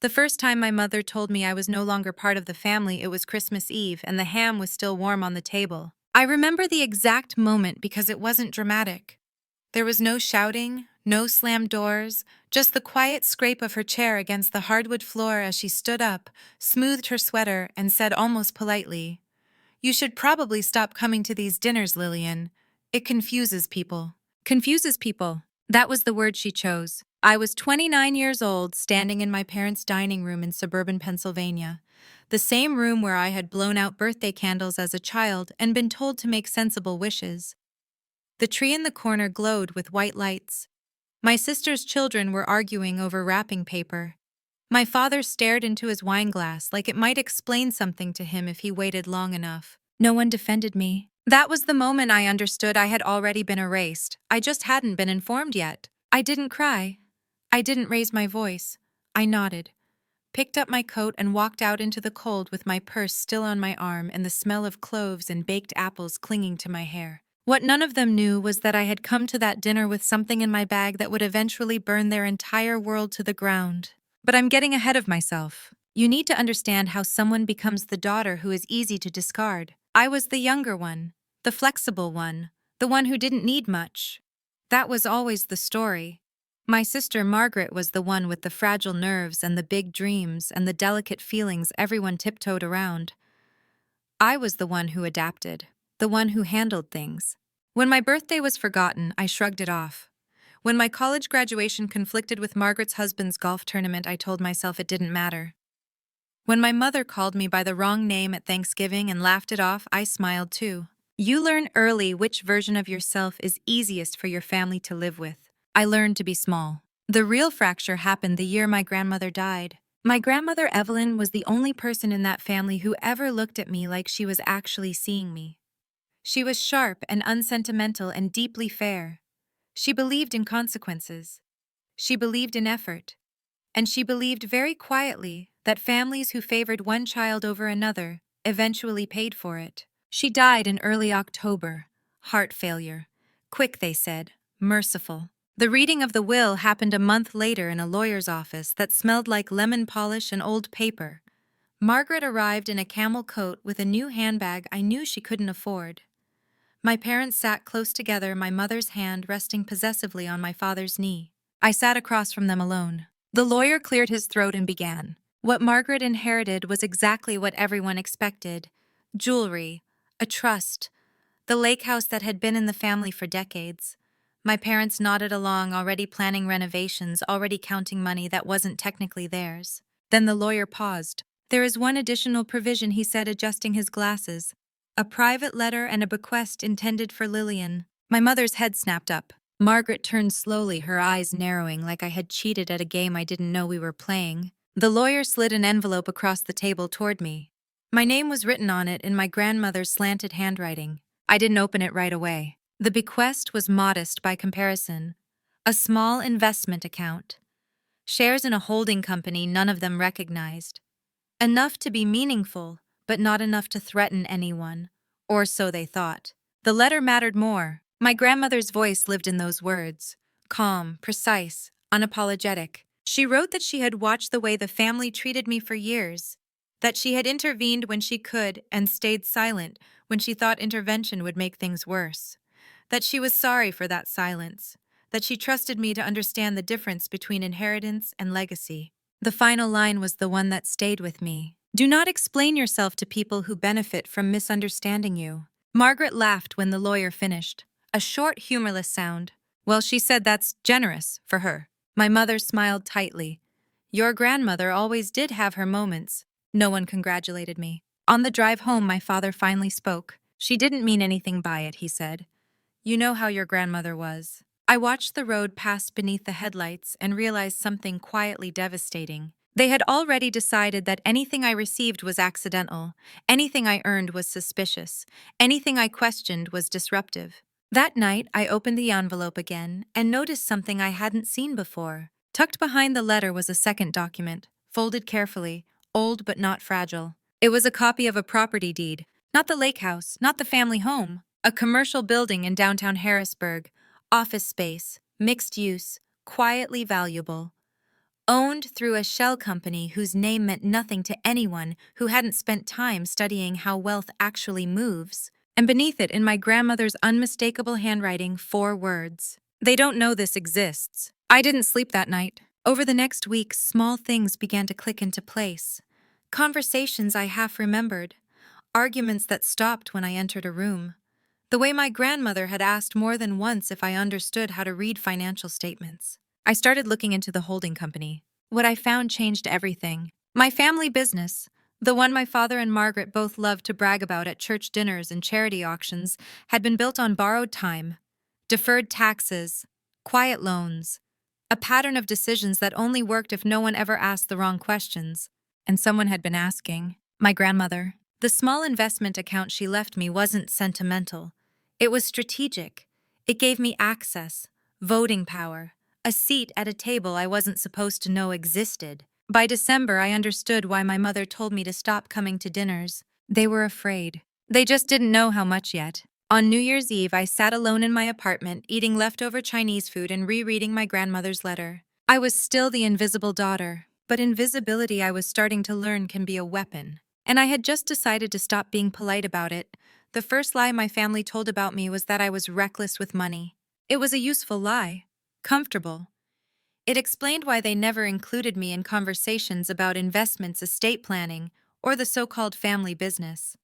The first time my mother told me I was no longer part of the family, it was Christmas Eve, and the ham was still warm on the table. I remember the exact moment because it wasn't dramatic. There was no shouting, no slammed doors, just the quiet scrape of her chair against the hardwood floor as she stood up, smoothed her sweater, and said almost politely, "You should probably stop coming to these dinners, Lillian. It confuses people." Confuses people. That was the word she chose. I was 29 years old, standing in my parents' dining room in suburban Pennsylvania, the same room where I had blown out birthday candles as a child and been told to make sensible wishes. The tree in the corner glowed with white lights. My sister's children were arguing over wrapping paper. My father stared into his wineglass like it might explain something to him if he waited long enough. No one defended me. That was the moment I understood I had already been erased. I just hadn't been informed yet. I didn't cry. I didn't raise my voice. I nodded, picked up my coat, and walked out into the cold with my purse still on my arm and the smell of cloves and baked apples clinging to my hair. What none of them knew was that I had come to that dinner with something in my bag that would eventually burn their entire world to the ground. But I'm getting ahead of myself. You need to understand how someone becomes the daughter who is easy to discard. I was the younger one, the flexible one, the one who didn't need much. That was always the story. My sister Margaret was the one with the fragile nerves and the big dreams and the delicate feelings everyone tiptoed around. I was the one who adapted, the one who handled things. When my birthday was forgotten, I shrugged it off. When my college graduation conflicted with Margaret's husband's golf tournament, I told myself it didn't matter. When my mother called me by the wrong name at Thanksgiving and laughed it off, I smiled too. You learn early which version of yourself is easiest for your family to live with. I learned to be small. The real fracture happened the year my grandmother died. My grandmother Evelyn was the only person in that family who ever looked at me like she was actually seeing me. She was sharp and unsentimental and deeply fair. She believed in consequences. She believed in effort. And she believed very quietly that families who favored one child over another eventually paid for it. She died in early October. Heart failure. Quick, they said. Merciful. The reading of the will happened a month later in a lawyer's office that smelled like lemon polish and old paper. Margaret arrived in a camel coat with a new handbag I knew she couldn't afford. My parents sat close together, my mother's hand resting possessively on my father's knee. I sat across from them alone. The lawyer cleared his throat and began. What Margaret inherited was exactly what everyone expected. Jewelry, a trust, the lake house that had been in the family for decades. My parents nodded along, already planning renovations, already counting money that wasn't technically theirs. Then the lawyer paused. There is one additional provision, he said, adjusting his glasses. A private letter and a bequest intended for Lillian. My mother's head snapped up. Margaret turned slowly, her eyes narrowing like I had cheated at a game I didn't know we were playing. The lawyer slid an envelope across the table toward me. My name was written on it in my grandmother's slanted handwriting. I didn't open it right away. The bequest was modest by comparison. A small investment account. Shares in a holding company none of them recognized. Enough to be meaningful, but not enough to threaten anyone. Or so they thought. The letter mattered more. My grandmother's voice lived in those words. Calm, precise, unapologetic. She wrote that she had watched the way the family treated me for years, that she had intervened when she could and stayed silent when she thought intervention would make things worse, that she was sorry for that silence, that she trusted me to understand the difference between inheritance and legacy. The final line was the one that stayed with me. Do not explain yourself to people who benefit from misunderstanding you. Margaret laughed when the lawyer finished. A short, humorless sound. Well, she said that's generous for her. My mother smiled tightly. Your grandmother always did have her moments. No one congratulated me. On the drive home, my father finally spoke. She didn't mean anything by it, he said. You know how your grandmother was. I watched the road pass beneath the headlights and realized something quietly devastating. They had already decided that anything I received was accidental, anything I earned was suspicious, anything I questioned was disruptive. That night, I opened the envelope again and noticed something I hadn't seen before. Tucked behind the letter was a second document, folded carefully, old but not fragile. It was a copy of a property deed, not the lake house, not the family home, a commercial building in downtown Harrisburg, office space, mixed use, quietly valuable. Owned through a shell company whose name meant nothing to anyone who hadn't spent time studying how wealth actually moves. And beneath it, in my grandmother's unmistakable handwriting, 4 words. They don't know this exists. I didn't sleep that night. Over the next week, small things began to click into place. Conversations I half remembered. Arguments that stopped when I entered a room. The way my grandmother had asked more than once if I understood how to read financial statements. I started looking into the holding company. What I found changed everything. My family business, the one my father and Margaret both loved to brag about at church dinners and charity auctions, had been built on borrowed time, deferred taxes, quiet loans, a pattern of decisions that only worked if no one ever asked the wrong questions. And someone had been asking. My grandmother. The small investment account she left me wasn't sentimental. It was strategic. It gave me access, voting power, a seat at a table I wasn't supposed to know existed. By December, I understood why my mother told me to stop coming to dinners. They were afraid. They just didn't know how much yet. On New Year's Eve, I sat alone in my apartment, eating leftover Chinese food and rereading my grandmother's letter. I was still the invisible daughter, but invisibility, I was starting to learn, can be a weapon. And I had just decided to stop being polite about it. The first lie my family told about me was that I was reckless with money. It was a useful lie. Comfortable. It explained why they never included me in conversations about investments, estate planning, or the so-called family business.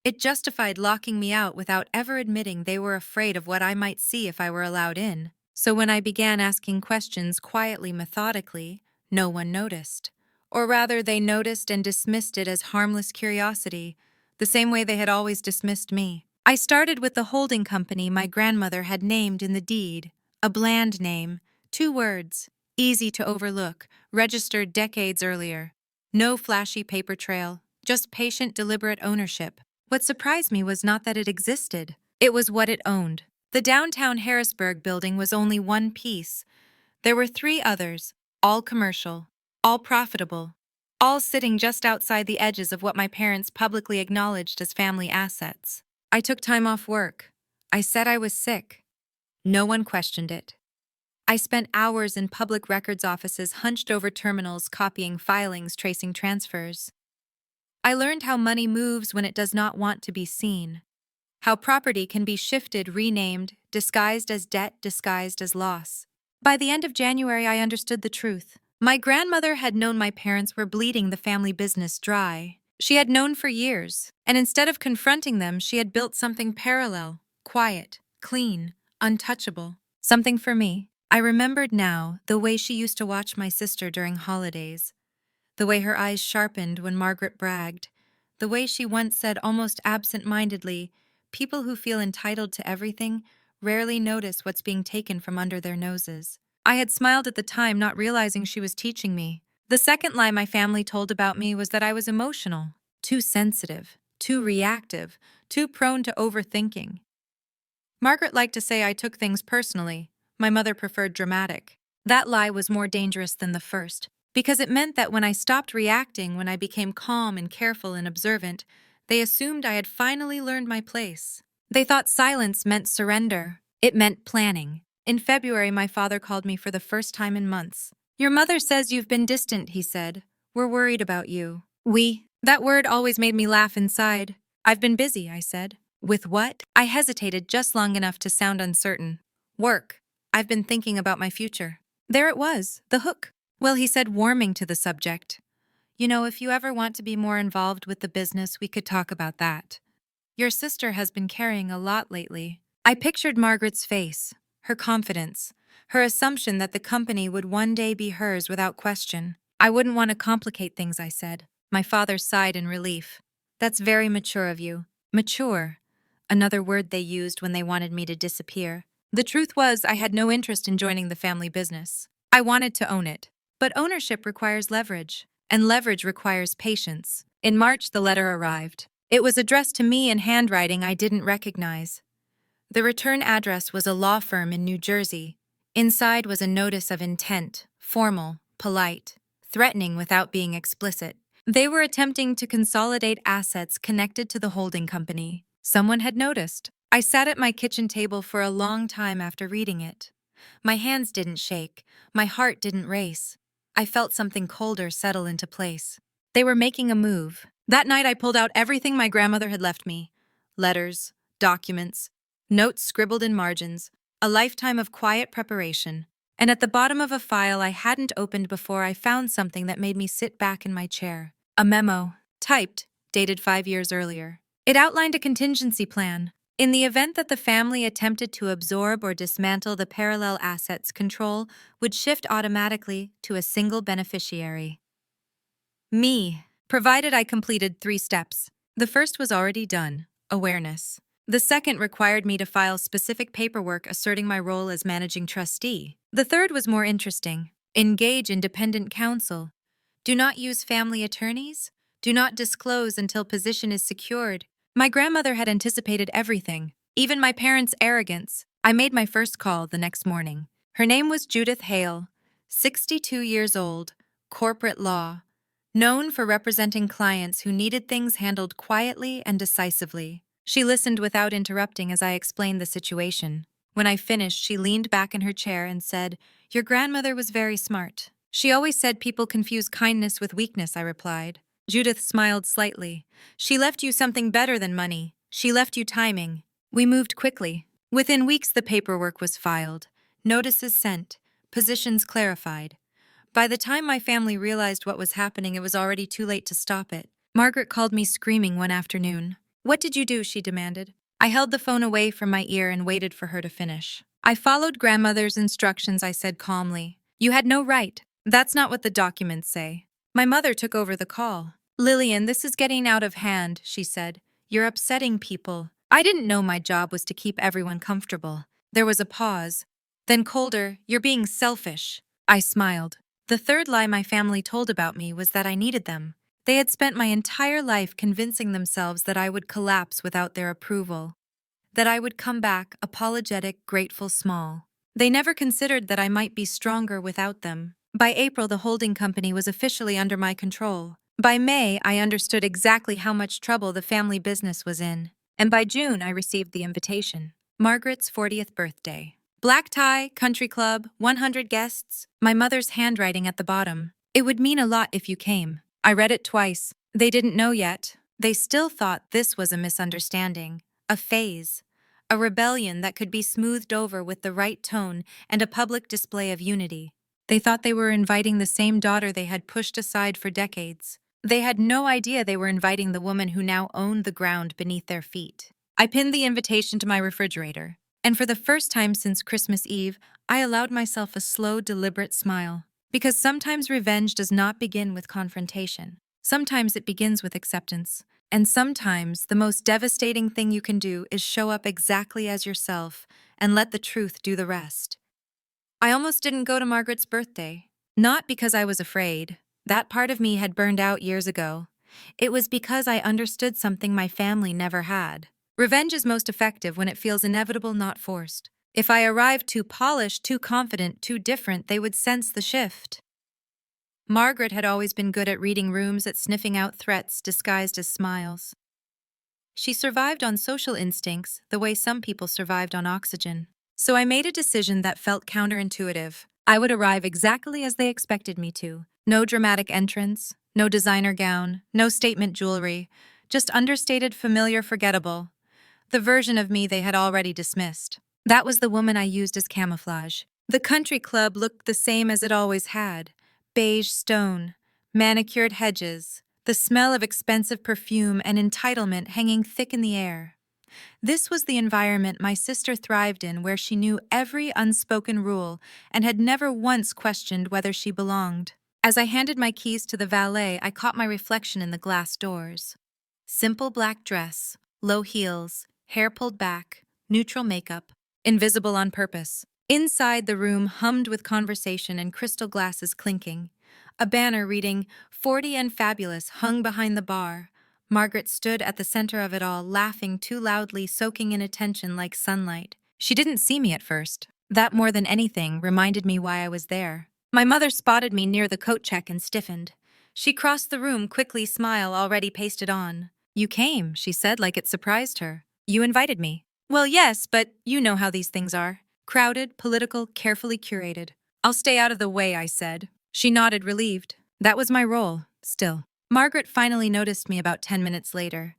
It justified locking me out without ever admitting they were afraid of what I might see if I were allowed in. So when I began asking questions quietly, methodically, no one noticed. Or rather, they noticed and dismissed it as harmless curiosity, the same way they had always dismissed me. I started with the holding company my grandmother had named in the deed, a bland name, 2 words, easy to overlook, registered decades earlier. No flashy paper trail, just patient, deliberate ownership. What surprised me was not that it existed. It was what it owned. The downtown Harrisburg building was only one piece. There were 3 others, all commercial, all profitable, all sitting just outside the edges of what my parents publicly acknowledged as family assets. I took time off work. I said I was sick. No one questioned it. I spent hours in public records offices, hunched over terminals, copying filings, tracing transfers. I learned how money moves when it does not want to be seen. How property can be shifted, renamed, disguised as debt, disguised as loss. By the end of January, I understood the truth. My grandmother had known my parents were bleeding the family business dry. She had known for years, and instead of confronting them, she had built something parallel, quiet, clean, untouchable. Something for me. I remembered now the way she used to watch my sister during holidays. The way her eyes sharpened when Margaret bragged. The way she once said almost absent-mindedly, "People who feel entitled to everything rarely notice what's being taken from under their noses." I had smiled at the time, not realizing she was teaching me. The second lie my family told about me was that I was emotional, too sensitive, too reactive, too prone to overthinking. Margaret liked to say I took things personally. My mother preferred dramatic. That lie was more dangerous than the first, because it meant that when I stopped reacting, when I became calm and careful and observant, they assumed I had finally learned my place. They thought silence meant surrender. It meant planning. In February, my father called me for the first time in months. "Your mother says you've been distant," he said. "We're worried about you." That word always made me laugh inside. "I've been busy," I said. "With what?" I hesitated just long enough to sound uncertain. "Work. I've been thinking about my future." There it was, the hook. "Well," he said, warming to the subject, "you know, if you ever want to be more involved with the business, we could talk about that. Your sister has been carrying a lot lately." I pictured Margaret's face, her confidence, her assumption that the company would one day be hers without question. "I wouldn't want to complicate things," I said. My father sighed in relief. "That's very mature of you." Mature. Another word they used when they wanted me to disappear. The truth was, I had no interest in joining the family business. I wanted to own it. But ownership requires leverage, and leverage requires patience. In March, the letter arrived. It was addressed to me in handwriting I didn't recognize. The return address was a law firm in New Jersey. Inside was a notice of intent, formal, polite, threatening without being explicit. They were attempting to consolidate assets connected to the holding company. Someone had noticed. I sat at my kitchen table for a long time after reading it. My hands didn't shake. My heart didn't race. I felt something colder settle into place. They were making a move. That night I pulled out everything my grandmother had left me: letters, documents, notes scribbled in margins, a lifetime of quiet preparation. And at the bottom of a file I hadn't opened before, I found something that made me sit back in my chair. A memo, typed, dated 5 years earlier. It outlined a contingency plan. In the event that the family attempted to absorb or dismantle the parallel assets, control would shift automatically to a single beneficiary. Me, provided I completed 3 steps. The first was already done: awareness. The second required me to file specific paperwork asserting my role as managing trustee. The third was more interesting: engage independent counsel. Do not use family attorneys. Do not disclose until position is secured. My grandmother had anticipated everything, even my parents' arrogance. I made my first call the next morning. Her name was Judith Hale, 62 years old, corporate law, known for representing clients who needed things handled quietly and decisively. She listened without interrupting as I explained the situation. When I finished, she leaned back in her chair and said, "Your grandmother was very smart. She always said people confuse kindness with weakness," I replied. Judith smiled slightly. "She left you something better than money. She left you timing." We moved quickly. Within weeks, the paperwork was filed, notices sent, positions clarified. By the time my family realized what was happening, it was already too late to stop it. Margaret called me screaming one afternoon. "What did you do?" she demanded. I held the phone away from my ear and waited for her to finish. "I followed grandmother's instructions," I said calmly. "You had no right. That's not what the documents say." My mother took over the call. "Lillian, this is getting out of hand," she said. "You're upsetting people." I didn't know my job was to keep everyone comfortable. There was a pause. Then colder, "You're being selfish." I smiled. The third lie my family told about me was that I needed them. They had spent my entire life convincing themselves that I would collapse without their approval, that I would come back apologetic, grateful, small. They never considered that I might be stronger without them. By April, the holding company was officially under my control. By May, I understood exactly how much trouble the family business was in. And by June, I received the invitation. Margaret's 40th birthday. Black tie, country club, 100 guests, my mother's handwriting at the bottom. "It would mean a lot if you came." I read it twice. They didn't know yet. They still thought this was a misunderstanding, a phase, a rebellion that could be smoothed over with the right tone and a public display of unity. They thought they were inviting the same daughter they had pushed aside for decades. They had no idea they were inviting the woman who now owned the ground beneath their feet. I pinned the invitation to my refrigerator, and for the first time since Christmas Eve, I allowed myself a slow, deliberate smile. Because sometimes revenge does not begin with confrontation. Sometimes it begins with acceptance. And sometimes the most devastating thing you can do is show up exactly as yourself and let the truth do the rest. I almost didn't go to Margaret's birthday. Not because I was afraid. That part of me had burned out years ago. It was because I understood something my family never had. Revenge is most effective when it feels inevitable, not forced. If I arrived too polished, too confident, too different, they would sense the shift. Margaret had always been good at reading rooms, at sniffing out threats disguised as smiles. She survived on social instincts the way some people survived on oxygen. So I made a decision that felt counterintuitive. I would arrive exactly as they expected me to. No dramatic entrance, no designer gown, no statement jewelry, just understated, familiar, forgettable. The version of me they had already dismissed. That was the woman I used as camouflage. The country club looked the same as it always had. Beige stone, manicured hedges, the smell of expensive perfume and entitlement hanging thick in the air. This was the environment my sister thrived in, where she knew every unspoken rule and had never once questioned whether she belonged. As I handed my keys to the valet, I caught my reflection in the glass doors. Simple black dress, low heels, hair pulled back, neutral makeup, invisible on purpose. Inside, the room hummed with conversation and crystal glasses clinking. A banner reading, "40 and Fabulous," hung behind the bar. Margaret stood at the center of it all, laughing too loudly, soaking in attention like sunlight. She didn't see me at first. That, more than anything, reminded me why I was there. My mother spotted me near the coat check and stiffened. She crossed the room, quickly, smile already pasted on. "You came," she said, like it surprised her. "You invited me." "Well, yes, but you know how these things are. Crowded, political, carefully curated." "I'll stay out of the way," I said. She nodded, relieved. That was my role, still. Margaret finally noticed me about 10 minutes later.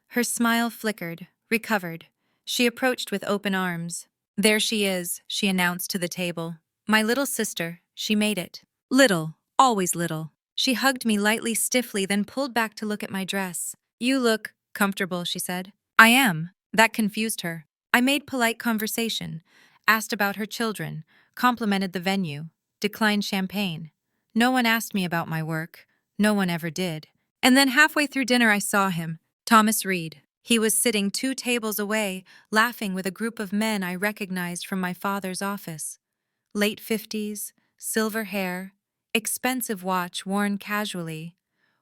Her smile flickered, recovered. She approached with open arms. There she is, she announced to the table. My little sister, she made it. Little, always little. She hugged me lightly, stiffly, then pulled back to look at my dress. You look comfortable, she said. I am. That confused her. I made polite conversation, asked about her children, complimented the venue, declined champagne. No one asked me about my work. No one ever did. And then halfway through dinner I saw him, Thomas Reed. He was sitting 2 tables away, laughing with a group of men I recognized from my father's office. Late 50s, silver hair, expensive watch worn casually,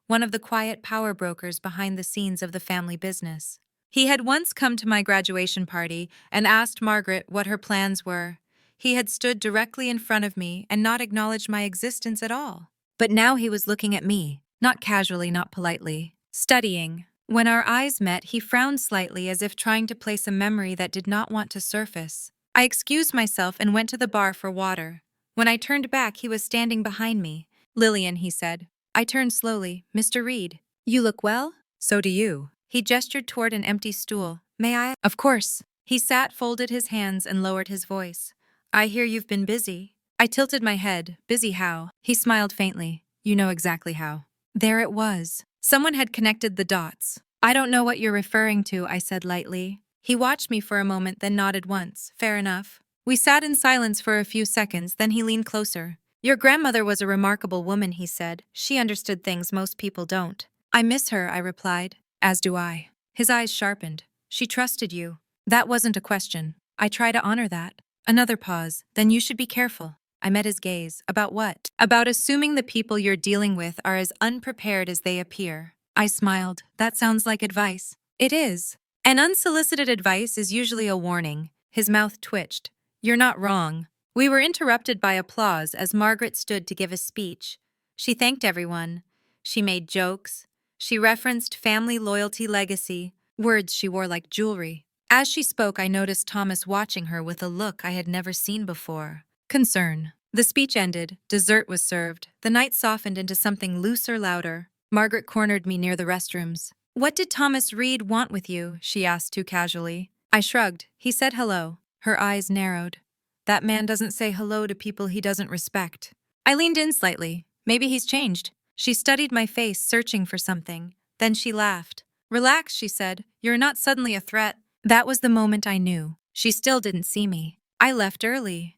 one of the quiet power brokers behind the scenes of the family business. He had once come to my graduation party and asked Margaret what her plans were. He had stood directly in front of me and not acknowledged my existence at all. But now he was looking at me, not casually, not politely, studying. When our eyes met, he frowned slightly as if trying to place a memory that did not want to surface. I excused myself and went to the bar for water. When I turned back, he was standing behind me. Lillian, he said. I turned slowly. Mr. Reed. You look well? So do you. He gestured toward an empty stool. May I? Of course. He sat, folded his hands, and lowered his voice. I hear you've been busy. I tilted my head. Busy how? He smiled faintly. You know exactly how. There it was. Someone had connected the dots. I don't know what you're referring to, I said lightly. He watched me for a moment, then nodded once. Fair enough. We sat in silence for a few seconds, then he leaned closer. Your grandmother was a remarkable woman, he said. She understood things most people don't. I miss her, I replied. As do I. His eyes sharpened. She trusted you. That wasn't a question. I try to honor that. Another pause. Then you should be careful. I met his gaze. About what? About assuming the people you're dealing with are as unprepared as they appear. I smiled. That sounds like advice. It is. And unsolicited advice is usually a warning. His mouth twitched. You're not wrong. We were interrupted by applause as Margaret stood to give a speech. She thanked everyone. She made jokes. She referenced family loyalty legacy, words she wore like jewelry. As she spoke, I noticed Thomas watching her with a look I had never seen before. Concern. The speech ended. Dessert was served. The night softened into something looser, louder. Margaret cornered me near the restrooms. What did Thomas Reed want with you? She asked too casually. I shrugged. He said hello. Her eyes narrowed. That man doesn't say hello to people he doesn't respect. I leaned in slightly. Maybe he's changed. She studied my face, searching for something. Then she laughed. Relax, she said. You're not suddenly a threat. That was the moment I knew. She still didn't see me. I left early.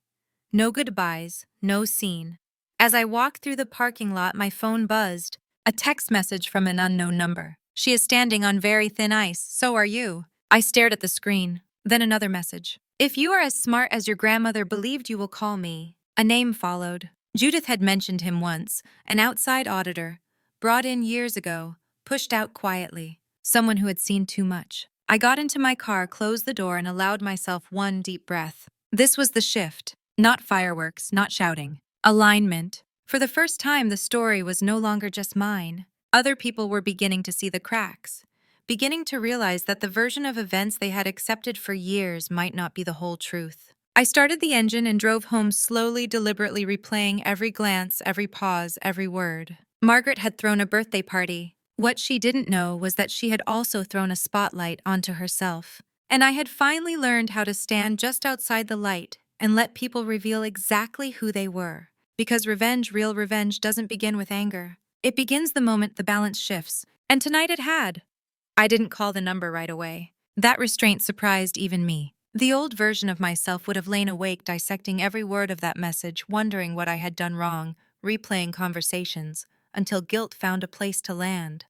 No goodbyes, no scene. As I walked through the parking lot, my phone buzzed. A text message from an unknown number. She is standing on very thin ice. So are you. I stared at the screen. Then another message. If you are as smart as your grandmother believed, you will call me. A name followed. Judith had mentioned him once, an outside auditor, brought in years ago, pushed out quietly, someone who had seen too much. I got into my car, closed the door, and allowed myself one deep breath. This was the shift. Not fireworks, not shouting. Alignment. For the first time, the story was no longer just mine. Other people were beginning to see the cracks, beginning to realize that the version of events they had accepted for years might not be the whole truth. I started the engine and drove home slowly, deliberately replaying every glance, every pause, every word. Margaret had thrown a birthday party. What she didn't know was that she had also thrown a spotlight onto herself. And I had finally learned how to stand just outside the light and let people reveal exactly who they were. Because revenge, real revenge, doesn't begin with anger. It begins the moment the balance shifts. And tonight it had. I didn't call the number right away. That restraint surprised even me. The old version of myself would have lain awake dissecting every word of that message, wondering what I had done wrong, replaying conversations, until guilt found a place to land.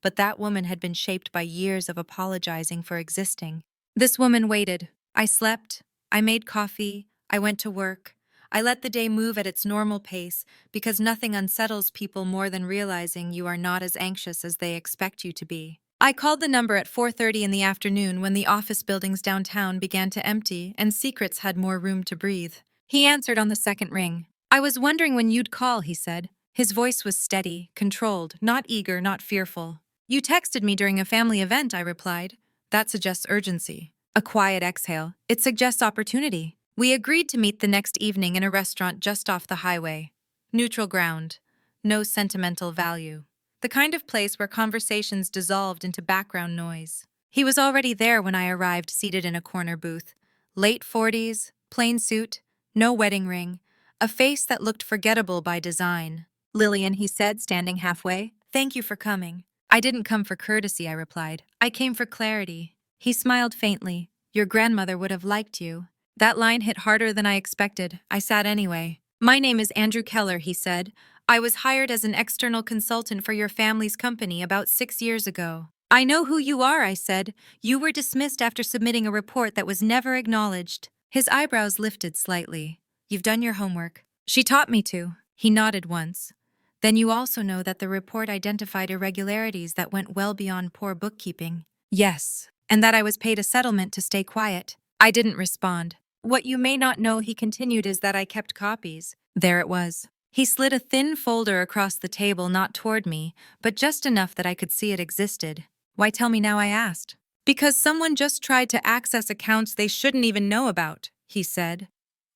But that woman had been shaped by years of apologizing for existing. This woman waited. I slept. I made coffee. I went to work. I let the day move at its normal pace because nothing unsettles people more than realizing you are not as anxious as they expect you to be. I called the number at 4:30 in the afternoon when the office buildings downtown began to empty and secrets had more room to breathe. He answered on the second ring. I was wondering when you'd call, he said. His voice was steady, controlled, not eager, not fearful. You texted me during a family event, I replied. That suggests urgency. A quiet exhale. It suggests opportunity. We agreed to meet the next evening in a restaurant just off the highway. Neutral ground. No sentimental value. The kind of place where conversations dissolved into background noise. He was already there when I arrived, seated in a corner booth. Late 40s, plain suit, no wedding ring, a face that looked forgettable by design. Lillian, he said, standing halfway. Thank you for coming. I didn't come for courtesy, I replied. I came for clarity. He smiled faintly. Your grandmother would have liked you. That line hit harder than I expected. I sat anyway. My name is Andrew Keller, he said. I was hired as an external consultant for your family's company about 6 years ago. I know who you are, I said. You were dismissed after submitting a report that was never acknowledged. His eyebrows lifted slightly. You've done your homework. She taught me to. He nodded once. Then you also know that the report identified irregularities that went well beyond poor bookkeeping. Yes. And that I was paid a settlement to stay quiet. I didn't respond. What you may not know, he continued, is that I kept copies. There it was. He slid a thin folder across the table, not toward me, but just enough that I could see it existed. Why tell me now, I asked. Because someone just tried to access accounts they shouldn't even know about, he said.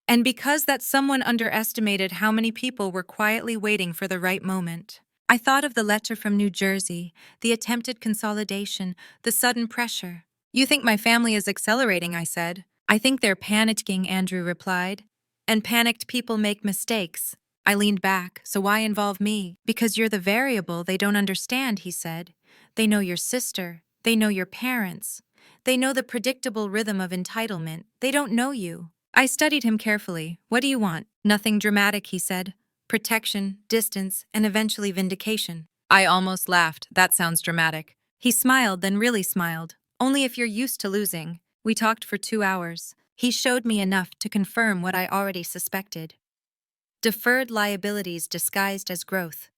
And because that someone underestimated how many people were quietly waiting for the right moment. I thought of the letter from New Jersey, the attempted consolidation, the sudden pressure. You think my family is accelerating, I said. I think they're panicking, Andrew replied. And panicked people make mistakes. I leaned back. So why involve me? Because you're the variable they don't understand, he said. They know your sister. They know your parents. They know the predictable rhythm of entitlement. They don't know you. I studied him carefully. What do you want? Nothing dramatic, he said. Protection, distance, and eventually vindication. I almost laughed. That sounds dramatic. He smiled, then really smiled. Only if you're used to losing. We talked for 2 hours. He showed me enough to confirm what I already suspected. Deferred liabilities disguised as growth.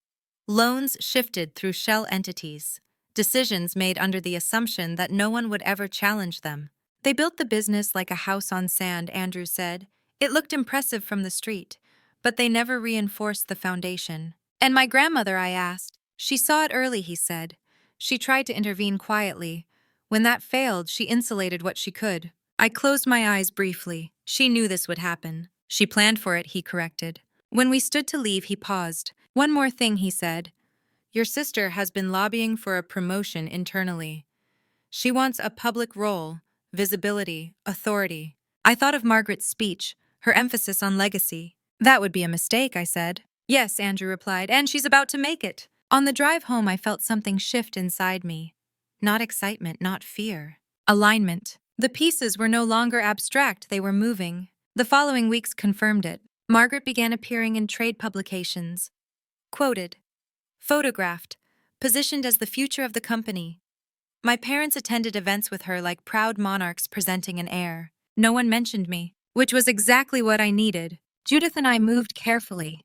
Loans shifted through shell entities. Decisions made under the assumption that no one would ever challenge them. They built the business like a house on sand, Andrew said. It looked impressive from the street, but they never reinforced the foundation. And my grandmother, I asked. She saw it early, he said. She tried to intervene quietly. When that failed, she insulated what she could. I closed my eyes briefly. She knew this would happen. She planned for it, he corrected. When we stood to leave, he paused. One more thing, he said. Your sister has been lobbying for a promotion internally. She wants a public role, visibility, authority. I thought of Margaret's speech, her emphasis on legacy. That would be a mistake, I said. Yes, Andrew replied, and she's about to make it. On the drive home, I felt something shift inside me. Not excitement, not fear. Alignment. The pieces were no longer abstract, they were moving. The following weeks confirmed it. Margaret began appearing in trade publications. Quoted. Photographed. Positioned as the future of the company. My parents attended events with her like proud monarchs presenting an heir. No one mentioned me, which was exactly what I needed. Judith and I moved carefully.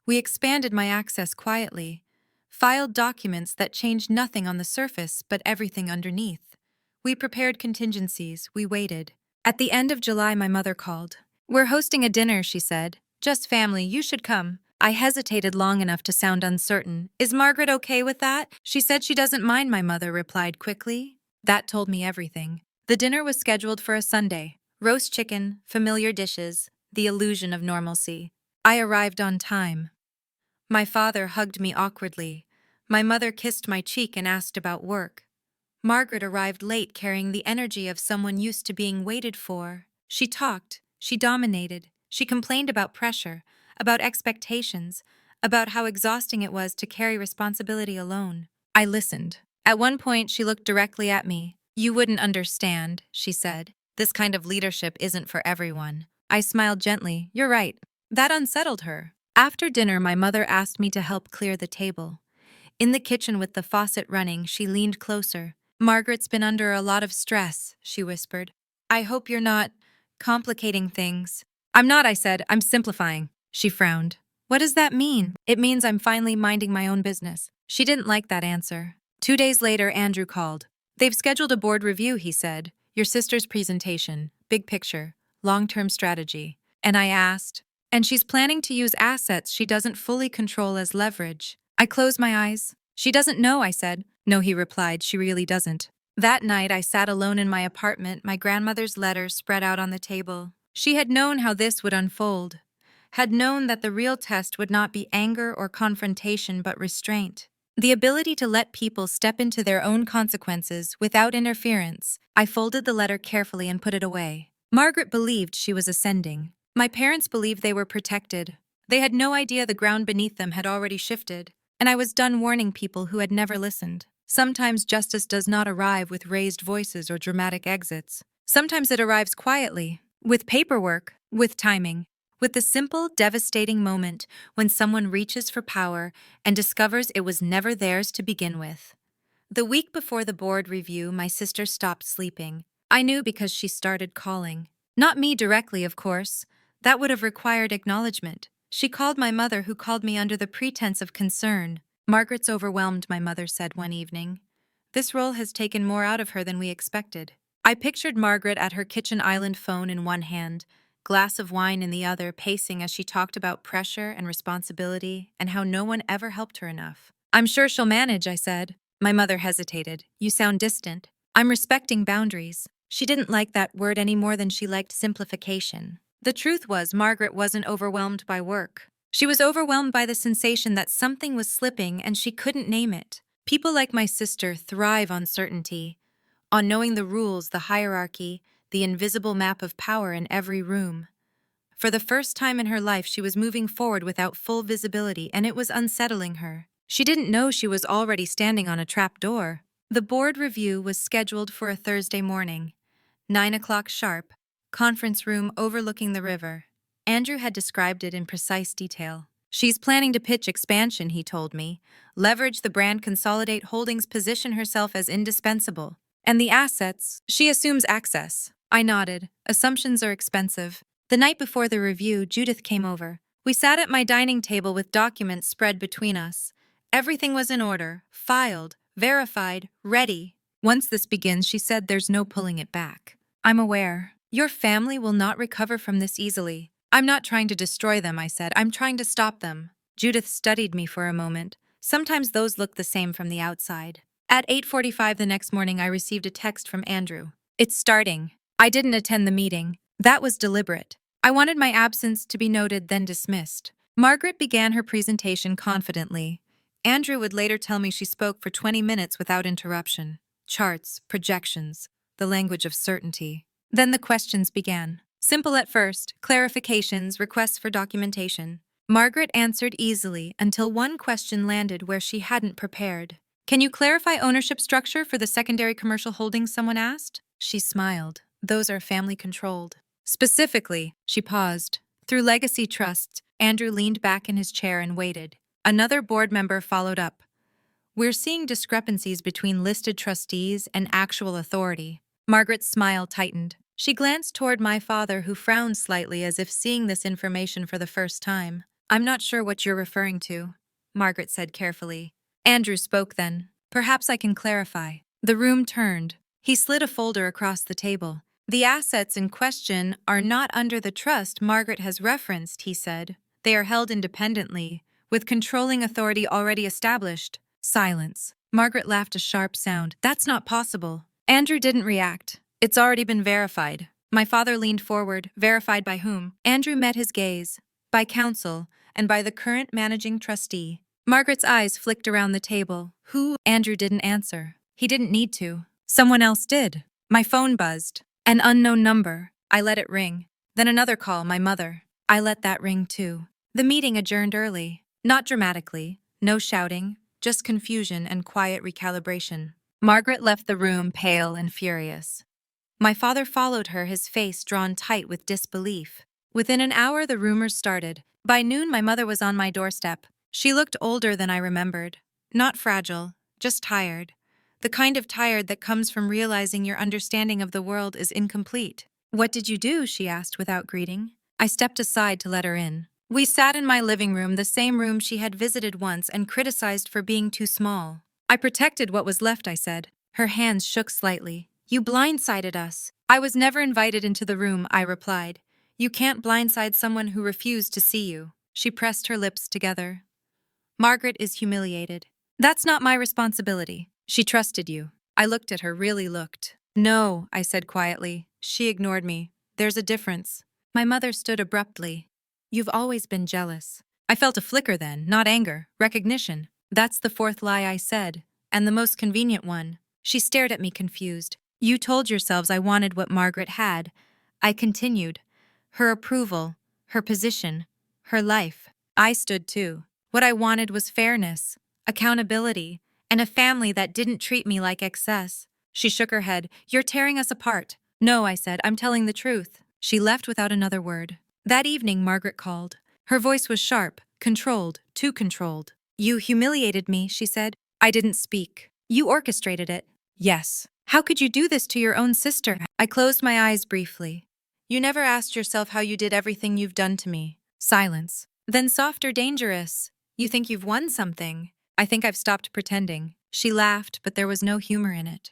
We expanded my access quietly, filed documents that changed nothing on the surface but everything underneath. We prepared contingencies, we waited. At the end of July, my mother called. We're hosting a dinner, she said. Just family, you should come. I hesitated long enough to sound uncertain. Is Margaret okay with that? She said she doesn't mind, my mother replied quickly. That told me everything. The dinner was scheduled for a Sunday. Roast chicken, familiar dishes, the illusion of normalcy. I arrived on time. My father hugged me awkwardly. My mother kissed my cheek and asked about work. Margaret arrived late, carrying the energy of someone used to being waited for. She talked. She dominated. She complained about pressure, about expectations, about how exhausting it was to carry responsibility alone. I listened. At one point, she looked directly at me. You wouldn't understand, she said. This kind of leadership isn't for everyone. I smiled gently. You're right. That unsettled her. After dinner, my mother asked me to help clear the table. In the kitchen with the faucet running, she leaned closer. Margaret's been under a lot of stress, she whispered. I hope you're not complicating things. I'm not, I said. I'm simplifying. She frowned. What does that mean? It means I'm finally minding my own business. She didn't like that answer. 2 days later, Andrew called. They've scheduled a board review, he said. Your sister's presentation, big picture, long-term strategy. And I asked, and she's planning to use assets she doesn't fully control as leverage. I closed my eyes. She doesn't know, I said. No, he replied, she really doesn't. That night, I sat alone in my apartment, my grandmother's letter spread out on the table. She had known how this would unfold. had known that the real test would not be anger or confrontation but restraint. The ability to let people step into their own consequences without interference. I folded the letter carefully and put it away. Margaret believed she was ascending. My parents believed they were protected. They had no idea the ground beneath them had already shifted, and I was done warning people who had never listened. Sometimes justice does not arrive with raised voices or dramatic exits. Sometimes it arrives quietly, with paperwork, with timing, with the simple, devastating moment when someone reaches for power and discovers it was never theirs to begin with. The week before the board review, my sister stopped sleeping. I knew because she started calling. Not me directly, of course. That would have required acknowledgement. She called my mother, who called me under the pretense of concern. Margaret's overwhelmed, my mother said one evening. This role has taken more out of her than we expected. I pictured Margaret at her kitchen island phone in one hand, glass of wine in the other, pacing as she talked about pressure and responsibility and how no one ever helped her enough. I'm sure she'll manage, I said. My mother hesitated. You sound distant. I'm respecting boundaries. She didn't like that word any more than she liked simplification. The truth was, Margaret wasn't overwhelmed by work. She was overwhelmed by the sensation that something was slipping and she couldn't name it. People like my sister thrive on certainty, on knowing the rules, the hierarchy, the invisible map of power in every room. For the first time in her life, she was moving forward without full visibility, and it was unsettling her. She didn't know she was already standing on a trap door. The board review was scheduled for a Thursday morning, 9 o'clock sharp, conference room overlooking the river. Andrew had described it in precise detail. She's planning to pitch expansion, he told me. Leverage the brand, consolidate holdings, position herself as indispensable. And the assets, she assumes access. I nodded. Assumptions are expensive. The night before the review, Judith came over. We sat at my dining table with documents spread between us. Everything was in order, filed, verified, ready. Once this begins, she said, there's no pulling it back. I'm aware. Your family will not recover from this easily. I'm not trying to destroy them, I said. I'm trying to stop them. Judith studied me for a moment. Sometimes those look the same from the outside. At 8:45 the next morning, I received a text from Andrew. It's starting. I didn't attend the meeting. That was deliberate. I wanted my absence to be noted, then dismissed. Margaret began her presentation confidently. Andrew would later tell me she spoke for 20 minutes without interruption. Charts, projections, the language of certainty. Then the questions began. Simple at first, clarifications, requests for documentation. Margaret answered easily until one question landed where she hadn't prepared. Can you clarify ownership structure for the secondary commercial holdings, someone asked? She smiled. Those are family-controlled. Specifically, she paused. Through legacy trusts, Andrew leaned back in his chair and waited. Another board member followed up. We're seeing discrepancies between listed trustees and actual authority. Margaret's smile tightened. She glanced toward my father, who frowned slightly as if seeing this information for the first time. I'm not sure what you're referring to, Margaret said carefully. Andrew spoke then. Perhaps I can clarify. The room turned. He slid a folder across the table. The assets in question are not under the trust Margaret has referenced, he said. They are held independently, with controlling authority already established. Silence. Margaret laughed a sharp sound. That's not possible. Andrew didn't react. It's already been verified. My father leaned forward. Verified by whom? Andrew met his gaze. By counsel, and by the current managing trustee. Margaret's eyes flicked around the table. Who? Andrew didn't answer. He didn't need to. Someone else did. My phone buzzed. An unknown number. I let it ring. Then another call, my mother. I let that ring too. The meeting adjourned early. Not dramatically. No shouting. Just confusion and quiet recalibration. Margaret left the room pale and furious. My father followed her, his face drawn tight with disbelief. Within an hour, the rumors started. By noon, my mother was on my doorstep. She looked older than I remembered. Not fragile, just tired. The kind of tired that comes from realizing your understanding of the world is incomplete. What did you do? She asked without greeting. I stepped aside to let her in. We sat in my living room, the same room she had visited once and criticized for being too small. I protected what was left, I said. Her hands shook slightly. You blindsided us. I was never invited into the room, I replied. You can't blindside someone who refused to see you. She pressed her lips together. Margaret is humiliated. That's not my responsibility. She trusted you. I looked at her, really looked. No, I said quietly. She ignored me. There's a difference. My mother stood abruptly. You've always been jealous. I felt a flicker then, not anger, recognition. That's the fourth lie I said, and the most convenient one. She stared at me confused. You told yourselves I wanted what Margaret had. I continued. Her approval, her position, her life. I stood too. What I wanted was fairness, accountability, and a family that didn't treat me like excess. She shook her head. You're tearing us apart. No, I said, I'm telling the truth. She left without another word. That evening, Margaret called. Her voice was sharp, controlled, too controlled. You humiliated me, she said. I didn't speak. You orchestrated it. Yes. How could you do this to your own sister? I closed my eyes briefly. You never asked yourself how you did everything you've done to me. Silence. Then soft or dangerous. You think you've won something. I think I've stopped pretending. She laughed, but there was no humor in it.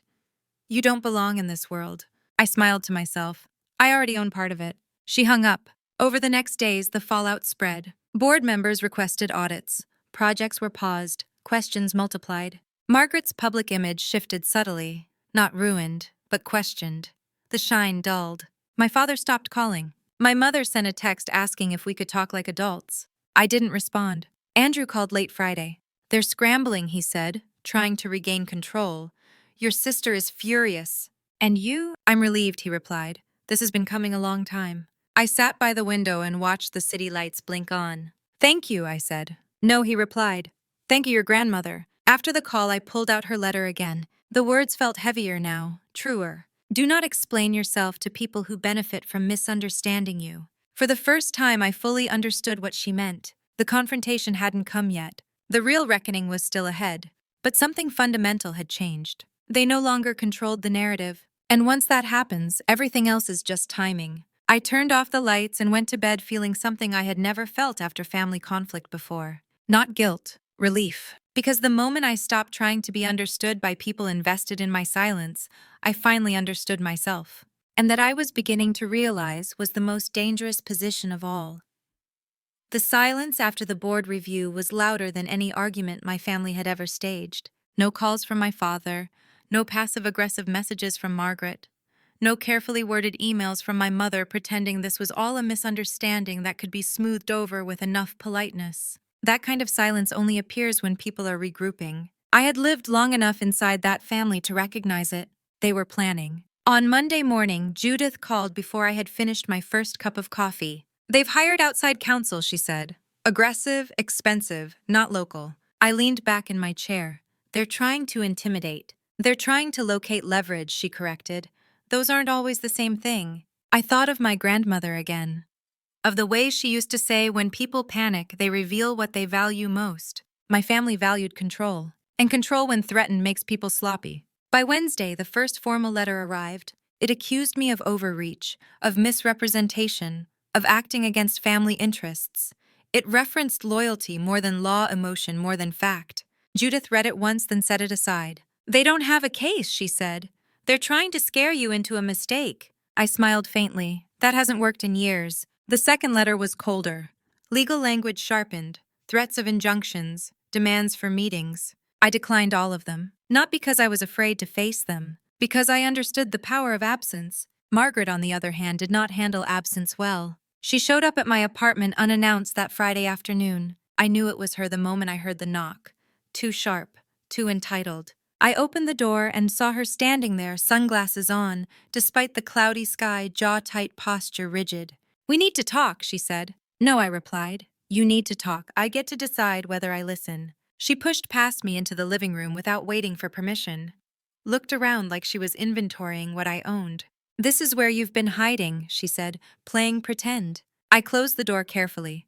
You don't belong in this world. I smiled to myself. I already own part of it. She hung up. Over the next days, the fallout spread. Board members requested audits. Projects were paused. Questions multiplied. Margaret's public image shifted subtly. Not ruined, but questioned. The shine dulled. My father stopped calling. My mother sent a text asking if we could talk like adults. I didn't respond. Andrew called late Friday. They're scrambling, he said, trying to regain control. Your sister is furious. And you? I'm relieved, he replied. This has been coming a long time. I sat by the window and watched the city lights blink on. Thank you, I said. No, he replied. Thank you, your grandmother. After the call, I pulled out her letter again. The words felt heavier now, truer. Do not explain yourself to people who benefit from misunderstanding you. For the first time, I fully understood what she meant. The confrontation hadn't come yet. The real reckoning was still ahead. But something fundamental had changed. They no longer controlled the narrative. And once that happens, everything else is just timing. I turned off the lights and went to bed feeling something I had never felt after family conflict before. Not guilt, relief. Because the moment I stopped trying to be understood by people invested in my silence, I finally understood myself. And that I was beginning to realize was the most dangerous position of all. The silence after the board review was louder than any argument my family had ever staged. No calls from my father, no passive-aggressive messages from Margaret, no carefully worded emails from my mother pretending this was all a misunderstanding that could be smoothed over with enough politeness. That kind of silence only appears when people are regrouping. I had lived long enough inside that family to recognize it. They were planning. On Monday morning, Judith called before I had finished my first cup of coffee. They've hired outside counsel, she said. Aggressive, expensive, not local. I leaned back in my chair. They're trying to intimidate. They're trying to locate leverage, she corrected. Those aren't always the same thing. I thought of my grandmother again. Of the ways she used to say, when people panic, they reveal what they value most. My family valued control. And control when threatened makes people sloppy. By Wednesday, the first formal letter arrived. It accused me of overreach, of misrepresentation, of acting against family interests. It referenced loyalty more than law, emotion more than fact. Judith read it once, then set it aside. They don't have a case, she said. They're trying to scare you into a mistake. I smiled faintly. That hasn't worked in years. The second letter was colder. Legal language sharpened. Threats of injunctions. Demands for meetings. I declined all of them. Not because I was afraid to face them. Because I understood the power of absence. Margaret, on the other hand, did not handle absence well. She showed up at my apartment unannounced that Friday afternoon. I knew it was her the moment I heard the knock. Too sharp. Too entitled. I opened the door and saw her standing there, sunglasses on, despite the cloudy sky, jaw-tight posture rigid. We need to talk, she said. No, I replied. You need to talk. I get to decide whether I listen. She pushed past me into the living room without waiting for permission. Looked around like she was inventorying what I owned. This is where you've been hiding, she said, playing pretend. I closed the door carefully.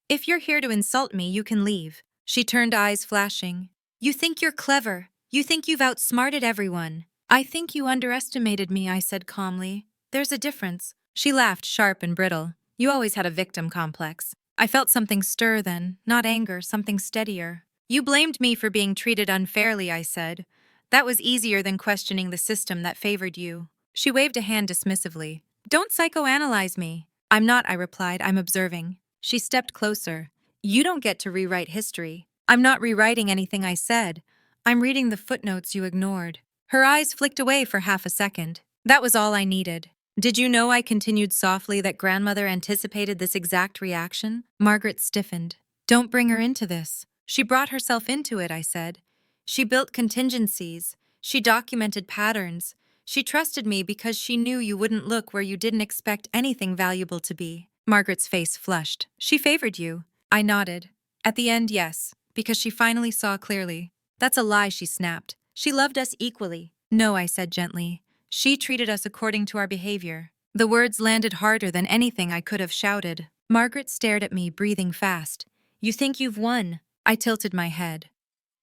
If you're here to insult me, you can leave. She turned, eyes flashing. You think you're clever. You think you've outsmarted everyone. I think you underestimated me, I said calmly. There's a difference. She laughed, sharp and brittle. You always had a victim complex. I felt something stir then, not anger, something steadier. You blamed me for being treated unfairly, I said. That was easier than questioning the system that favored you. She waved a hand dismissively. Don't psychoanalyze me. I'm not, I replied. I'm observing. She stepped closer. You don't get to rewrite history. I'm not rewriting anything I said. I'm reading the footnotes you ignored. Her eyes flicked away for half a second. That was all I needed. Did you know, I continued softly, that grandmother anticipated this exact reaction? Margaret stiffened. Don't bring her into this. She brought herself into it, I said. She built contingencies. She documented patterns. She trusted me because she knew you wouldn't look where you didn't expect anything valuable to be. Margaret's face flushed. She favored you. I nodded. At the end, yes, because she finally saw clearly. That's a lie, she snapped. She loved us equally. No, I said gently. She treated us according to our behavior. The words landed harder than anything I could have shouted. Margaret stared at me, breathing fast. You think you've won? I tilted my head.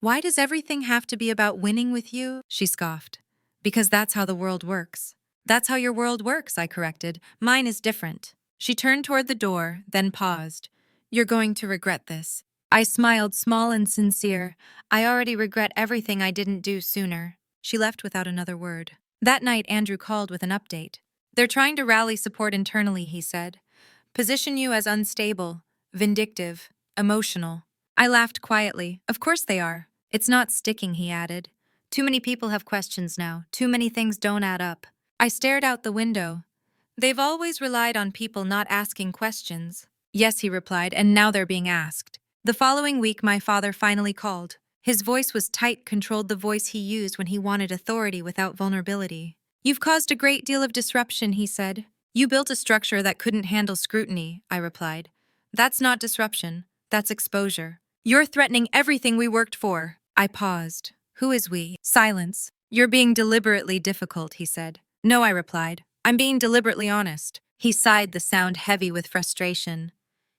Why does everything have to be about winning with you? She scoffed. Because that's how the world works. That's how your world works, I corrected. Mine is different. She turned toward the door, then paused. You're going to regret this. I smiled, small and sincere. I already regret everything I didn't do sooner. She left without another word. That night, Andrew called with an update. They're trying to rally support internally, he said. Position you as unstable, vindictive, emotional. I laughed quietly. Of course they are. It's not sticking, he added. Too many people have questions now. Too many things don't add up. I stared out the window. They've always relied on people not asking questions. Yes, he replied, and now they're being asked. The following week, my father finally called. His voice was tight, controlled, the voice he used when he wanted authority without vulnerability. You've caused a great deal of disruption, he said. You built a structure that couldn't handle scrutiny, I replied. That's not disruption. That's exposure. You're threatening everything we worked for. I paused. Who is we? Silence. You're being deliberately difficult, he said. No, I replied. I'm being deliberately honest. He sighed, the sound heavy with frustration.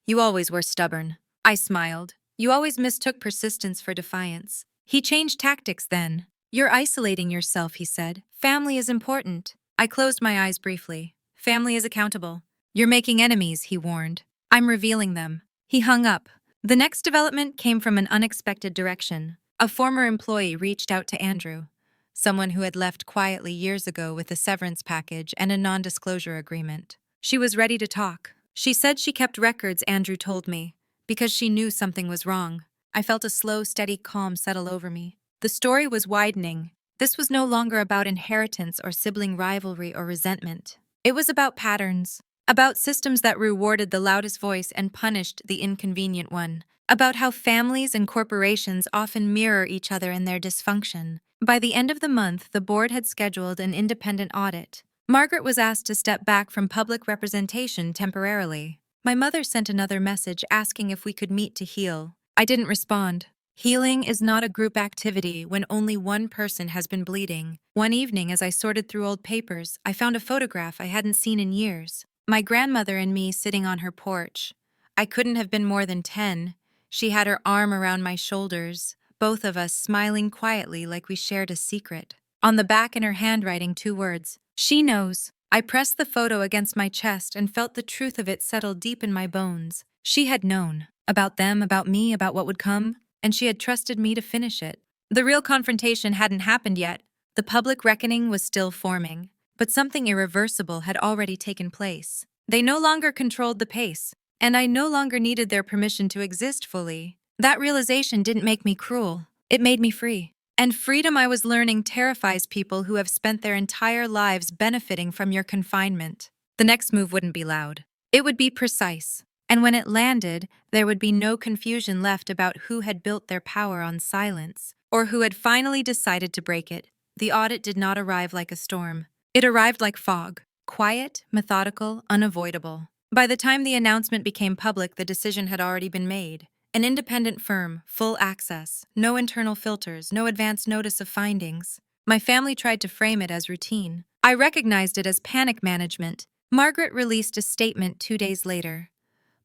You always were stubborn. I smiled. You always mistook persistence for defiance. He changed tactics then. You're isolating yourself, he said. Family is important. I closed my eyes briefly. Family is accountable. You're making enemies, he warned. I'm revealing them. He hung up. The next development came from an unexpected direction. A former employee reached out to Andrew, someone who had left quietly years ago with a severance package and a non-disclosure agreement. She was ready to talk. She said she kept records, Andrew told me, because she knew something was wrong. I felt a slow, steady calm settle over me. The story was widening. This was no longer about inheritance or sibling rivalry or resentment. It was about patterns, about systems that rewarded the loudest voice and punished the inconvenient one, about how families and corporations often mirror each other in their dysfunction. By the end of the month, the board had scheduled an independent audit. Margaret was asked to step back from public representation temporarily. My mother sent another message asking if we could meet to heal. I didn't respond. Healing is not a group activity when only one person has been bleeding. One evening, as I sorted through old papers, I found a photograph I hadn't seen in years. My grandmother and me sitting on her porch. I couldn't have been more than 10. She had her arm around my shoulders, both of us smiling quietly like we shared a secret. On the back in her handwriting, 2 words, "She knows." I pressed the photo against my chest and felt the truth of it settle deep in my bones. She had known. About them, about me, about what would come, and she had trusted me to finish it. The real confrontation hadn't happened yet. The public reckoning was still forming, but something irreversible had already taken place. They no longer controlled the pace, and I no longer needed their permission to exist fully. That realization didn't make me cruel. It made me free. And freedom, I was learning, terrifies people who have spent their entire lives benefiting from your confinement. The next move wouldn't be loud. It would be precise. And when it landed, there would be no confusion left about who had built their power on silence, or who had finally decided to break it. The audit did not arrive like a storm. It arrived like fog. Quiet, methodical, unavoidable. By the time the announcement became public, the decision had already been made. An independent firm, full access, no internal filters, no advance notice of findings. My family tried to frame it as routine. I recognized it as panic management. Margaret released a statement 2 days later.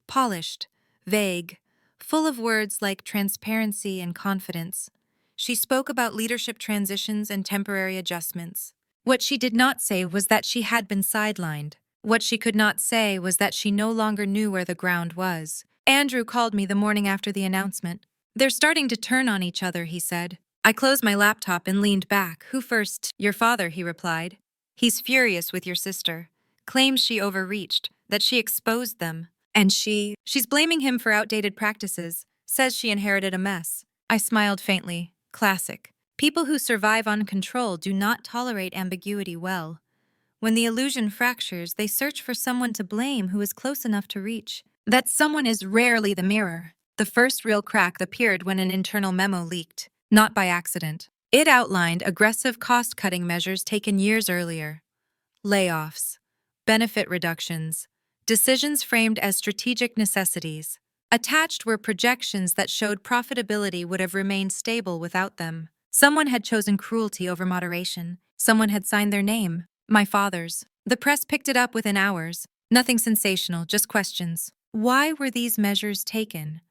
Polished, vague, full of words like transparency and confidence. She spoke about leadership transitions and temporary adjustments. What she did not say was that she had been sidelined. What she could not say was that she no longer knew where the ground was. Andrew called me the morning after the announcement. They're starting to turn on each other, he said. I closed my laptop and leaned back. Who first? Your father, he replied. He's furious with your sister. Claims she overreached, that she exposed them. And she's blaming him for outdated practices. Says she inherited a mess. I smiled faintly. Classic. People who survive on control do not tolerate ambiguity well. When the illusion fractures, they search for someone to blame who is close enough to reach. That someone is rarely the mirror. The first real crack appeared when an internal memo leaked, not by accident. It outlined aggressive cost-cutting measures taken years earlier. Layoffs, benefit reductions, decisions framed as strategic necessities. Attached were projections that showed profitability would have remained stable without them. Someone had chosen cruelty over moderation. Someone had signed their name, my father's. The press picked it up within hours. Nothing sensational, just questions. Why were these measures taken?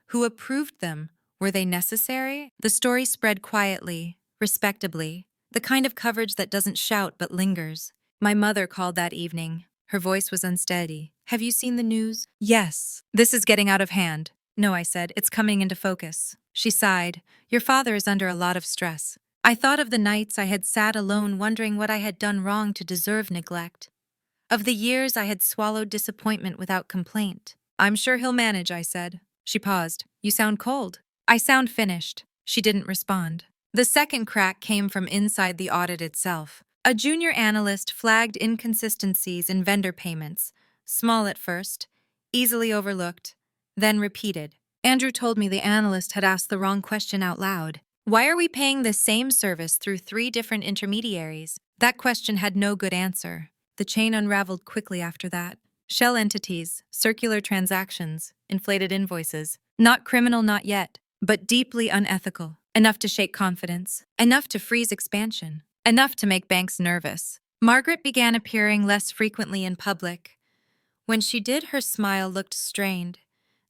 Who approved them? Were they necessary? The story spread quietly, respectably, the kind of coverage that doesn't shout but lingers. My mother called that evening. Her voice was unsteady. Have you seen the news? Yes. This is getting out of hand. No, I said, it's coming into focus. She sighed. Your father is under a lot of stress. I thought of the nights I had sat alone wondering what I had done wrong to deserve neglect. Of the years I had swallowed disappointment without complaint. I'm sure he'll manage, I said. She paused. You sound cold. I sound finished. She didn't respond. The second crack came from inside the audit itself. A junior analyst flagged inconsistencies in vendor payments, small at first, easily overlooked, then repeated. Andrew told me the analyst had asked the wrong question out loud. Why are we paying the same service through 3 different intermediaries? That question had no good answer. The chain unraveled quickly after that. Shell entities, circular transactions, inflated invoices. Not criminal, not yet, but deeply unethical. Enough to shake confidence. Enough to freeze expansion. Enough to make banks nervous. Margaret began appearing less frequently in public. When she did, her smile looked strained.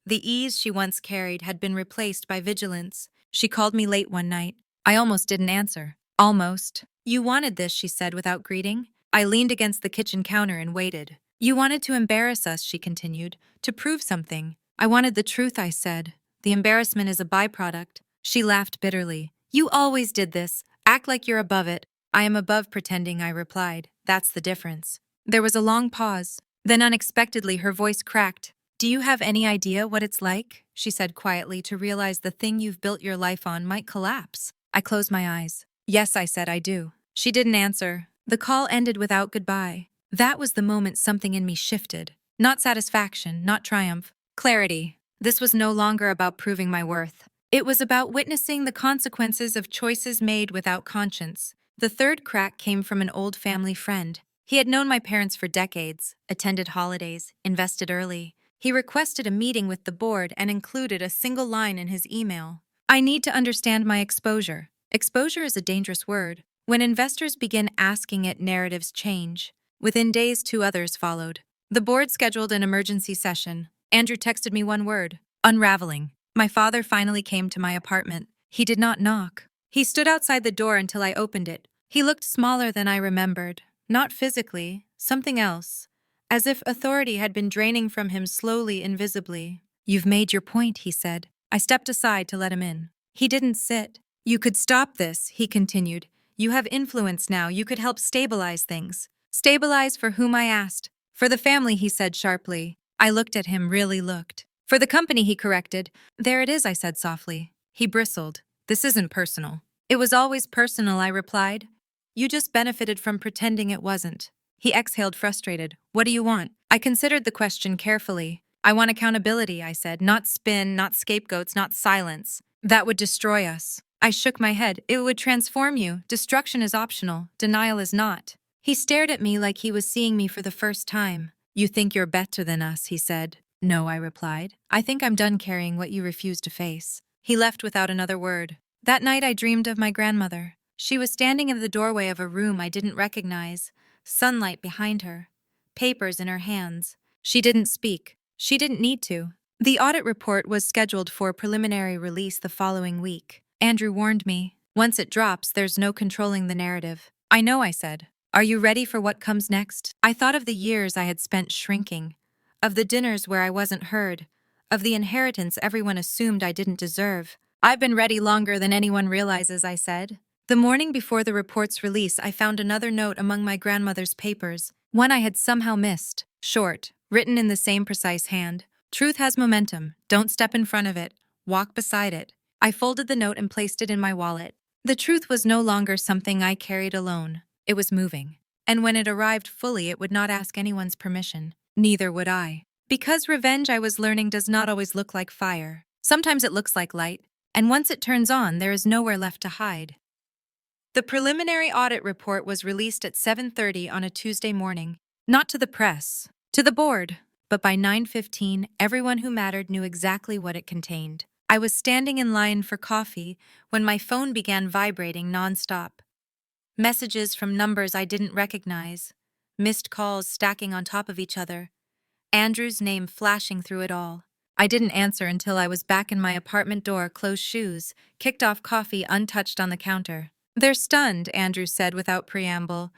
The ease she once carried had been replaced by vigilance. She called me late one night. I almost didn't answer. Almost. You wanted this, she said without greeting. I leaned against the kitchen counter and waited. You wanted to embarrass us, she continued, to prove something. I wanted the truth, I said. The embarrassment is a byproduct. She laughed bitterly. You always did this. Act like you're above it. I am above pretending, I replied. That's the difference. There was a long pause. Then unexpectedly her voice cracked. Do you have any idea what it's like, she said quietly, to realize the thing you've built your life on might collapse? I closed my eyes. Yes, I said, I do. She didn't answer. The call ended without goodbye. That was the moment something in me shifted. Not satisfaction, not triumph. Clarity. This was no longer about proving my worth. It was about witnessing the consequences of choices made without conscience. The third crack came from an old family friend. He had known my parents for decades, attended holidays, invested early. He requested a meeting with the board and included a single line in his email. I need to understand my exposure. Exposure is a dangerous word. When investors begin asking it, narratives change. Within days, 2 others followed. The board scheduled an emergency session. Andrew texted me one word: unraveling. My father finally came to my apartment. He did not knock. He stood outside the door until I opened it. He looked smaller than I remembered. Not physically, something else. As if authority had been draining from him slowly, invisibly. You've made your point, he said. I stepped aside to let him in. He didn't sit. You could stop this, he continued. You have influence now. You could help stabilize things. Stabilize for whom, I asked. For the family, he said sharply. I looked at him, really looked. For the company, he corrected. There it is, I said softly. He bristled. This isn't personal. It was always personal, I replied. You just benefited from pretending it wasn't. He exhaled, frustrated. What do you want? I considered the question carefully. I want accountability, I said. Not spin, not scapegoats, not silence. That would destroy us. I shook my head. It would transform you. Destruction is optional. Denial is not. He stared at me like he was seeing me for the first time. You think you're better than us, he said. No, I replied. I think I'm done carrying what you refuse to face. He left without another word. That night I dreamed of my grandmother. She was standing in the doorway of a room I didn't recognize, sunlight behind her, papers in her hands. She didn't speak. She didn't need to. The audit report was scheduled for preliminary release the following week. Andrew warned me. Once it drops, there's no controlling the narrative. I know, I said. Are you ready for what comes next? I thought of the years I had spent shrinking, of the dinners where I wasn't heard, of the inheritance everyone assumed I didn't deserve. I've been ready longer than anyone realizes, I said. The morning before the report's release, I found another note among my grandmother's papers, one I had somehow missed. Short, written in the same precise hand. Truth has momentum. Don't step in front of it. Walk beside it. I folded the note and placed it in my wallet. The truth was no longer something I carried alone. It was moving. and when it arrived fully, it would not ask anyone's permission. Neither would I. Because revenge, I was learning, does not always look like fire. Sometimes it looks like light, and once it turns on, there is nowhere left to hide. The preliminary audit report was released at 7:30 on a Tuesday morning. Not to the press, to the board, but by 9:15, everyone who mattered knew exactly what it contained. I was standing in line for coffee when my phone began vibrating nonstop. Messages from numbers I didn't recognize, missed calls stacking on top of each other, Andrew's name flashing through it all. I didn't answer until I was back in my apartment door, closed shoes, kicked off coffee untouched on the counter. "They're stunned," Andrew said without preamble.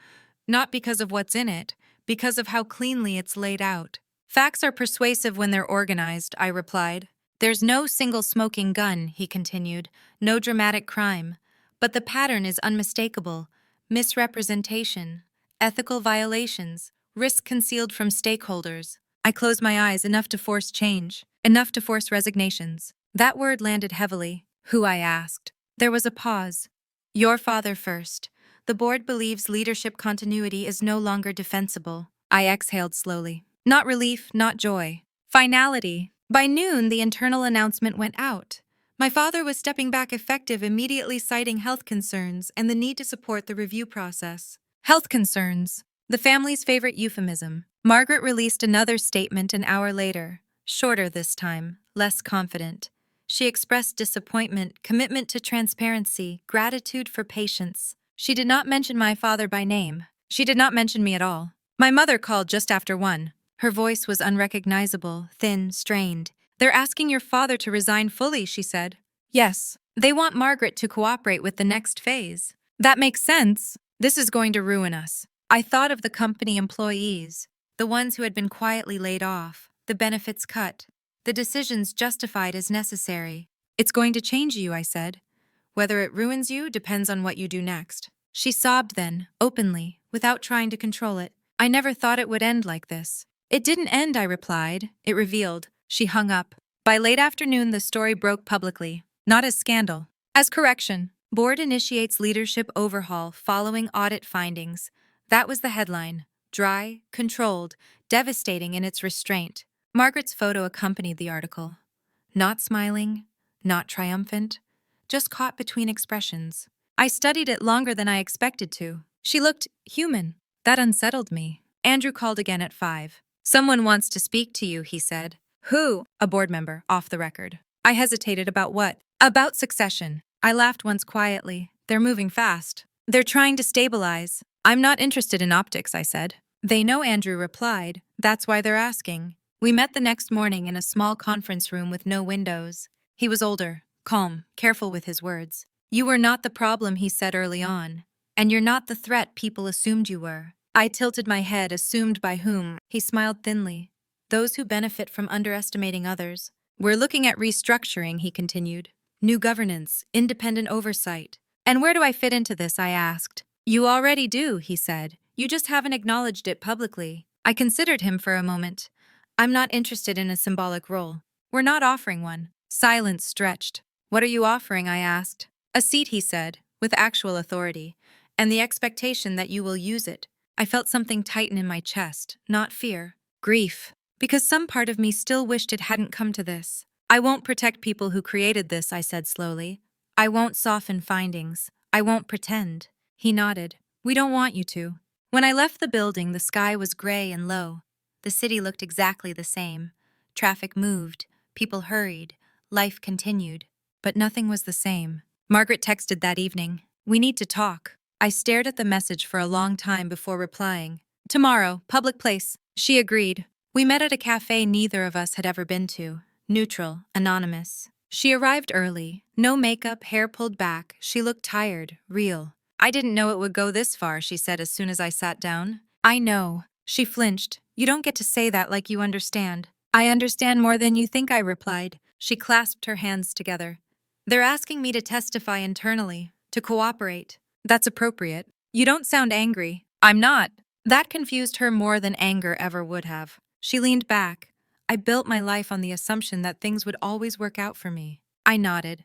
"Not because of what's in it, because of how cleanly it's laid out." "Facts are persuasive when they're organized," I replied. "There's no single smoking gun," he continued, "no dramatic crime. But the pattern is unmistakable. Misrepresentation, ethical violations, risk concealed from stakeholders." I closed my eyes, enough to force change, enough to force resignations. That word landed heavily. "Who?" I asked. There was a pause. "Your father first. The board believes leadership continuity is no longer defensible." I exhaled slowly. Not relief, not joy. Finality. By noon, the internal announcement went out. My father was stepping back, effective, immediately, citing health concerns and the need to support the review process. Health concerns. The family's favorite euphemism. Margaret released another statement an hour later, shorter this time, less confident. She expressed disappointment, commitment to transparency, gratitude for patience. She did not mention my father by name. She did not mention me at all. My mother called just after 1. Her voice was unrecognizable, thin, strained. "They're asking your father to resign fully," she said. "Yes. They want Margaret to cooperate with the next phase." "That makes sense. This is going to ruin us." I thought of the company employees, the ones who had been quietly laid off, the benefits cut, the decisions justified as necessary. "It's going to change you," I said. "Whether it ruins you depends on what you do next." She sobbed then, openly, without trying to control it. "I never thought it would end like this." "It didn't end," I replied. "It revealed." She hung up. By late afternoon, the story broke publicly, not as scandal, as correction. "Board initiates leadership overhaul following audit findings." That was the headline. Dry, controlled, devastating in its restraint. Margaret's photo accompanied the article. Not smiling, not triumphant, just caught between expressions. I studied it longer than I expected to. She looked human. That unsettled me. Andrew called again at 5. "Someone wants to speak to you," he said. "Who?" "A board member, off the record." I hesitated. "About what?" "About succession." I laughed once quietly. "They're moving fast. They're trying to stabilize." "I'm not interested in optics," I said. "They know," Andrew replied. "That's why they're asking." We met the next morning in a small conference room with no windows. He was older, calm, careful with his words. "You were not the problem," he said early on. "And you're not the threat people assumed you were." I tilted my head. "Assumed by whom?" He smiled thinly. "Those who benefit from underestimating others." "We're looking at restructuring," he continued. "New governance, independent oversight." "And where do I fit into this?" I asked. "You already do," he said. "You just haven't acknowledged it publicly." I considered him for a moment. "I'm not interested in a symbolic role." "We're not offering one." Silence stretched. "What are you offering?" I asked. "A seat," he said, "with actual authority, and the expectation that you will use it." I felt something tighten in my chest, not fear, grief, because some part of me still wished it hadn't come to this. "I won't protect people who created this," I said slowly. "I won't soften findings. I won't pretend." He nodded. "We don't want you to." When I left the building, the sky was gray and low. The city looked exactly the same. Traffic moved, people hurried, life continued. But nothing was the same. Margaret texted that evening. "We need to talk." I stared at the message for a long time before replying. "Tomorrow, public place." She agreed. We met at a cafe neither of us had ever been to. Neutral, anonymous. She arrived early. No makeup, hair pulled back. She looked tired, real. "I didn't know it would go this far," she said as soon as I sat down. "I know." She flinched. "You don't get to say that like you understand." "I understand more than you think," I replied. She clasped her hands together. "They're asking me to testify internally, to cooperate." "That's appropriate." "You don't sound angry." "I'm not." That confused her more than anger ever would have. She leaned back. "I built my life on the assumption that things would always work out for me." I nodded.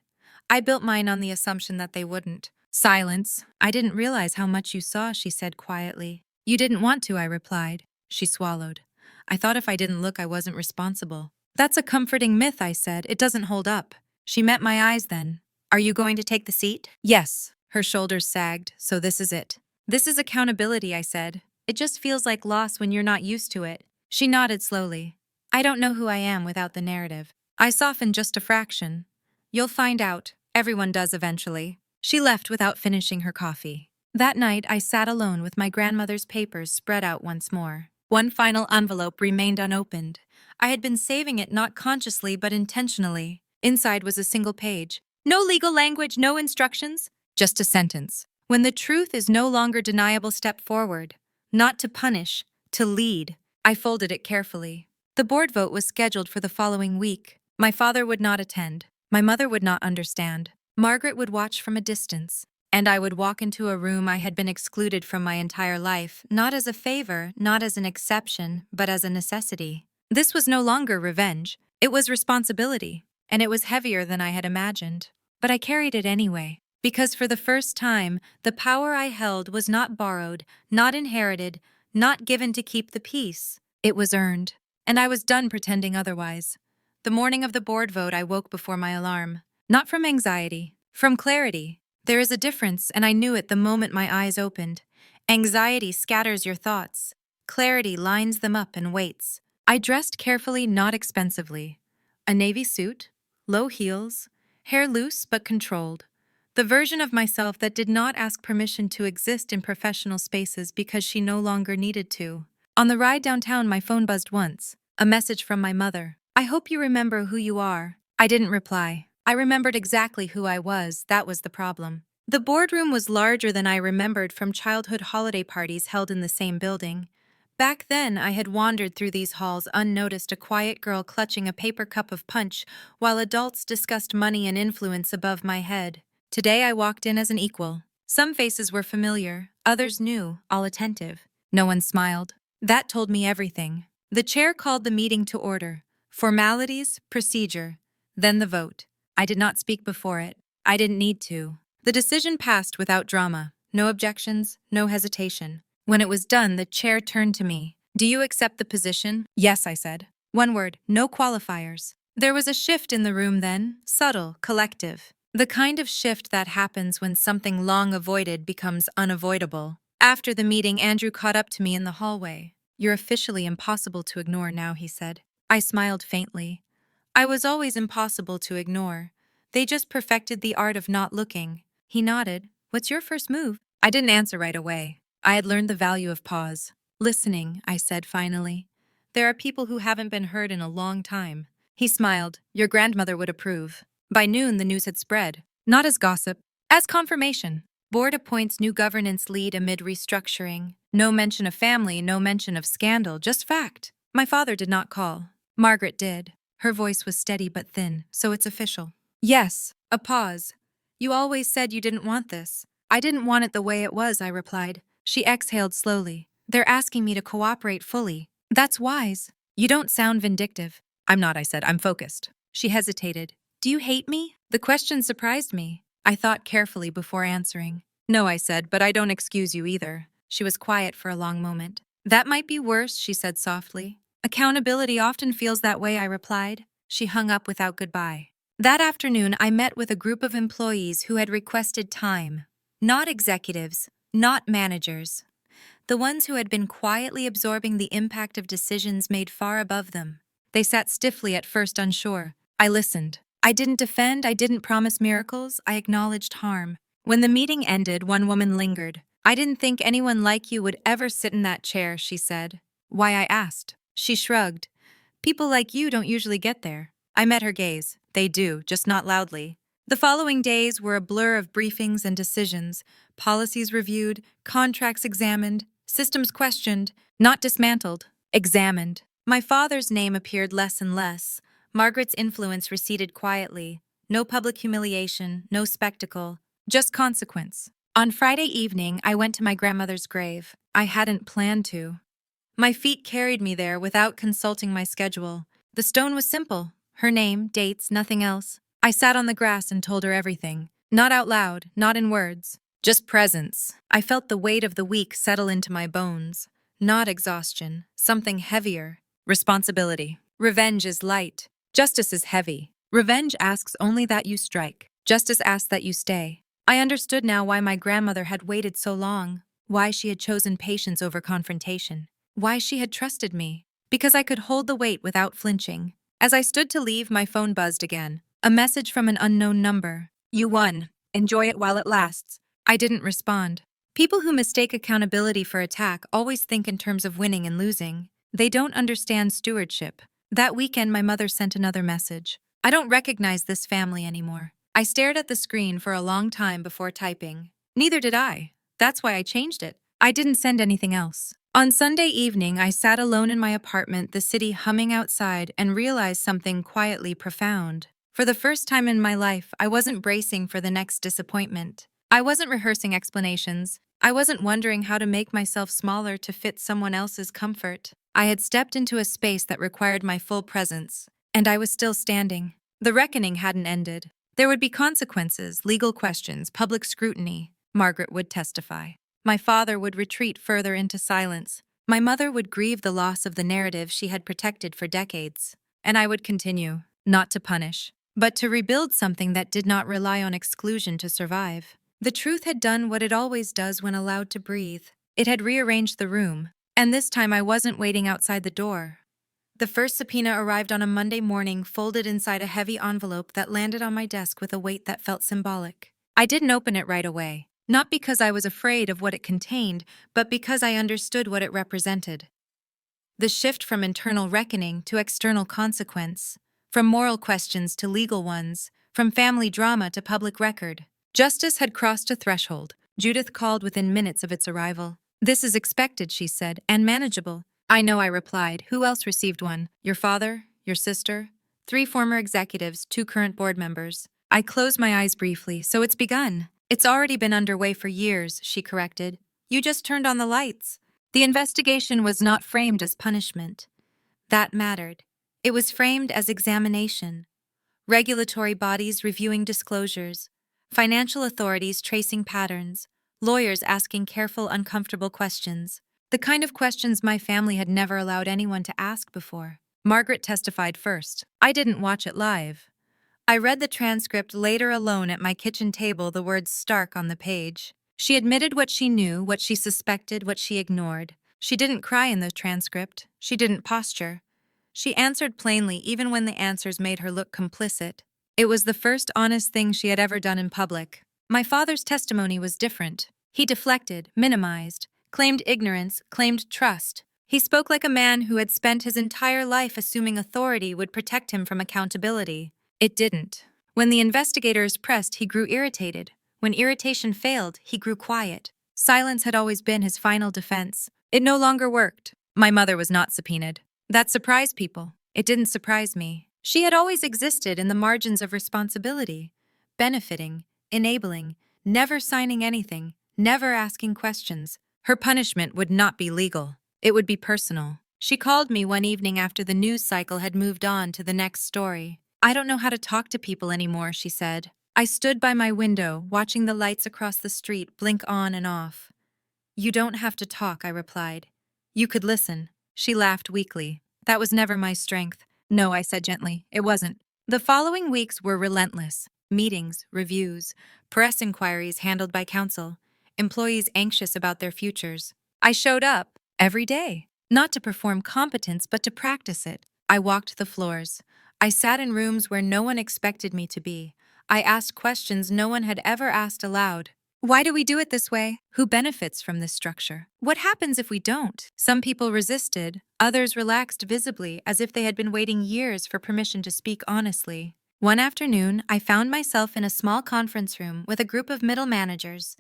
"I built mine on the assumption that they wouldn't." Silence. "I didn't realize how much you saw," she said quietly. You didn't want to, I replied. She swallowed. I thought if I didn't look, I wasn't responsible. That's a comforting myth, I said. It doesn't hold up. She met my eyes then. Are you going to take the seat? Yes. Her shoulders sagged, so this is it. This is accountability, I said. It just feels like loss when you're not used to it. She nodded slowly. I don't know who I am without the narrative. I softened just a fraction. You'll find out. Everyone does eventually. She left without finishing her coffee. That night, I sat alone with my grandmother's papers spread out once more. One final envelope remained unopened. I had been saving it not consciously but intentionally. Inside was a single page. No legal language, no instructions. Just a sentence. When the truth is no longer deniable, step forward. Not to punish, to lead. I folded it carefully. The board vote was scheduled for the following week. My father would not attend. My mother would not understand. Margaret would watch from a distance. And I would walk into a room I had been excluded from my entire life, not as a favor, not as an exception, but as a necessity. This was no longer revenge. It was responsibility, and it was heavier than I had imagined. But I carried it anyway, because for the first time, the power I held was not borrowed, not inherited, not given to keep the peace. It was earned, and I was done pretending otherwise. The morning of the board vote, I woke before my alarm. Not from anxiety, from clarity. There is a difference, and I knew it the moment my eyes opened. Anxiety scatters your thoughts. Clarity lines them up and waits. I dressed carefully, not expensively. A navy suit, low heels, hair loose but controlled. The version of myself that did not ask permission to exist in professional spaces because she no longer needed to. On the ride downtown, my phone buzzed once. A message from my mother. I hope you remember who you are. I didn't reply. I remembered exactly who I was. That was the problem. The boardroom was larger than I remembered from childhood holiday parties held in the same building. Back then, I had wandered through these halls unnoticed, a quiet girl clutching a paper cup of punch, while adults discussed money and influence above my head. Today, I walked in as an equal. Some faces were familiar, others new, all attentive. No one smiled. That told me everything. The chair called the meeting to order. Formalities, procedure, then the vote. I did not speak before it. I didn't need to. The decision passed without drama. No objections, no hesitation. When it was done, the chair turned to me. Do you accept the position? Yes, I said. One word, no qualifiers. There was a shift in the room then, subtle, collective. The kind of shift that happens when something long avoided becomes unavoidable. After the meeting, Andrew caught up to me in the hallway. You're officially impossible to ignore now, he said. I smiled faintly. I was always impossible to ignore. They just perfected the art of not looking. He nodded. What's your first move? I didn't answer right away. I had learned the value of pause. Listening, I said finally. There are people who haven't been heard in a long time. He smiled. Your grandmother would approve. By noon, the news had spread. Not as gossip, as confirmation. Board appoints new governance lead amid restructuring. No mention of family, no mention of scandal, just fact. My father did not call. Margaret did. Her voice was steady but thin, so it's official. Yes, a pause. You always said you didn't want this. I didn't want it the way it was, I replied. She exhaled slowly. They're asking me to cooperate fully. That's wise. You don't sound vindictive. I'm not, I said. I'm focused. She hesitated. Do you hate me? The question surprised me. I thought carefully before answering. No, I said, but I don't excuse you either. She was quiet for a long moment. That might be worse, she said softly. Accountability often feels that way, I replied. She hung up without goodbye. That afternoon, I met with a group of employees who had requested time. Not executives, not managers. The ones who had been quietly absorbing the impact of decisions made far above them. They sat stiffly at first, unsure. I listened. I didn't defend, I didn't promise miracles, I acknowledged harm. When the meeting ended, one woman lingered. I didn't think anyone like you would ever sit in that chair, she said. Why, I asked. She shrugged. People like you don't usually get there. I met her gaze. They do, just not loudly. The following days were a blur of briefings and decisions, policies reviewed, contracts examined, systems questioned, not dismantled, examined. My father's name appeared less and less. Margaret's influence receded quietly. No public humiliation, no spectacle, just consequence. On Friday evening, I went to my grandmother's grave. I hadn't planned to. My feet carried me there without consulting my schedule. The stone was simple. Her name, dates, nothing else. I sat on the grass and told her everything. Not out loud, not in words. Just presence. I felt the weight of the week settle into my bones. Not exhaustion, something heavier. Responsibility. Revenge is light. Justice is heavy. Revenge asks only that you strike. Justice asks that you stay. I understood now why my grandmother had waited so long, why she had chosen patience over confrontation, why she had trusted me, because I could hold the weight without flinching. As I stood to leave, my phone buzzed again. A message from an unknown number. You won. Enjoy it while it lasts. I didn't respond. People who mistake accountability for attack always think in terms of winning and losing. They don't understand stewardship. That weekend, my mother sent another message. I don't recognize this family anymore. I stared at the screen for a long time before typing. Neither did I. That's why I changed it. I didn't send anything else. On Sunday evening, I sat alone in my apartment, the city humming outside, and realized something quietly profound. For the first time in my life, I wasn't bracing for the next disappointment. I wasn't rehearsing explanations. I wasn't wondering how to make myself smaller to fit someone else's comfort. I had stepped into a space that required my full presence, and I was still standing. The reckoning hadn't ended. There would be consequences, legal questions, public scrutiny. Margaret would testify. My father would retreat further into silence. My mother would grieve the loss of the narrative she had protected for decades. And I would continue, not to punish, but to rebuild something that did not rely on exclusion to survive. The truth had done what it always does when allowed to breathe. It had rearranged the room, and this time I wasn't waiting outside the door. The first subpoena arrived on a Monday morning, folded inside a heavy envelope that landed on my desk with a weight that felt symbolic. I didn't open it right away, not because I was afraid of what it contained, but because I understood what it represented. The shift from internal reckoning to external consequence, from moral questions to legal ones, from family drama to public record. Justice had crossed a threshold. Judith called within minutes of its arrival. "This is expected," she said, "and manageable." "I know," I replied. "Who else received one? Your father? Your sister?" 3 former executives, 2 current board members. I closed my eyes briefly. "So it's begun." "It's already been underway for years," she corrected. "You just turned on the lights." The investigation was not framed as punishment. That mattered. It was framed as examination. Regulatory bodies reviewing disclosures, financial authorities tracing patterns, lawyers asking careful, uncomfortable questions. The kind of questions my family had never allowed anyone to ask before. Margaret testified first. I didn't watch it live. I read the transcript later alone at my kitchen table, the words stark on the page. She admitted what she knew, what she suspected, what she ignored. She didn't cry in the transcript. She didn't posture. She answered plainly, even when the answers made her look complicit. It was the first honest thing she had ever done in public. My father's testimony was different. He deflected, minimized, claimed ignorance, claimed trust. He spoke like a man who had spent his entire life assuming authority would protect him from accountability. It didn't. When the investigators pressed, he grew irritated. When irritation failed, he grew quiet. Silence had always been his final defense. It no longer worked. My mother was not subpoenaed. That surprised people. It didn't surprise me. She had always existed in the margins of responsibility, benefiting, enabling, never signing anything, never asking questions. Her punishment would not be legal. It would be personal. She called me one evening after the news cycle had moved on to the next story. "I don't know how to talk to people anymore," she said. I stood by my window, watching the lights across the street blink on and off. "You don't have to talk," I replied. "You could listen." She laughed weakly. "That was never my strength." "No," I said gently, "it wasn't." The following weeks were relentless. Meetings, reviews, press inquiries handled by counsel, employees anxious about their futures. I showed up every day, not to perform competence, but to practice it. I walked the floors. I sat in rooms where no one expected me to be. I asked questions no one had ever asked aloud. Why do we do it this way? Who benefits from this structure? What happens if we don't? Some people resisted, others relaxed visibly, as if they had been waiting years for permission to speak honestly. One afternoon, I found myself in a small conference room with a group of middle managers.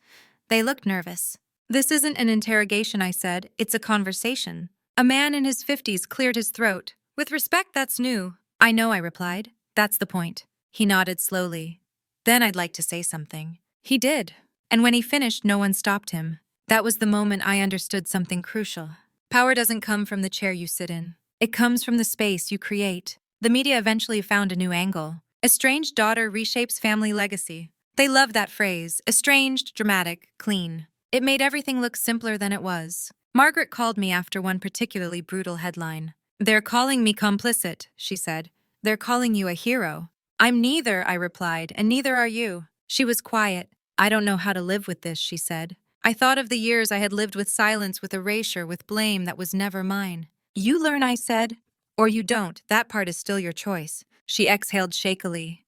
They looked nervous. "This isn't an interrogation," I said. "It's a conversation." A man in his 50s cleared his throat. "With respect, that's new." "I know," I replied. "That's the point." He nodded slowly. "Then I'd like to say something." He did. And when he finished, no one stopped him. That was the moment I understood something crucial. Power doesn't come from the chair you sit in. It comes from the space you create. The media eventually found a new angle. Estranged daughter reshapes family legacy. They loved that phrase, estranged, dramatic, clean. It made everything look simpler than it was. Margaret called me after one particularly brutal headline. "They're calling me complicit," she said. "They're calling you a hero." "I'm neither," I replied, "and neither are you." She was quiet. "I don't know how to live with this," she said. I thought of the years I had lived with silence, with erasure, with blame that was never mine. "You learn," I said, "or you don't. That part is still your choice." She exhaled shakily.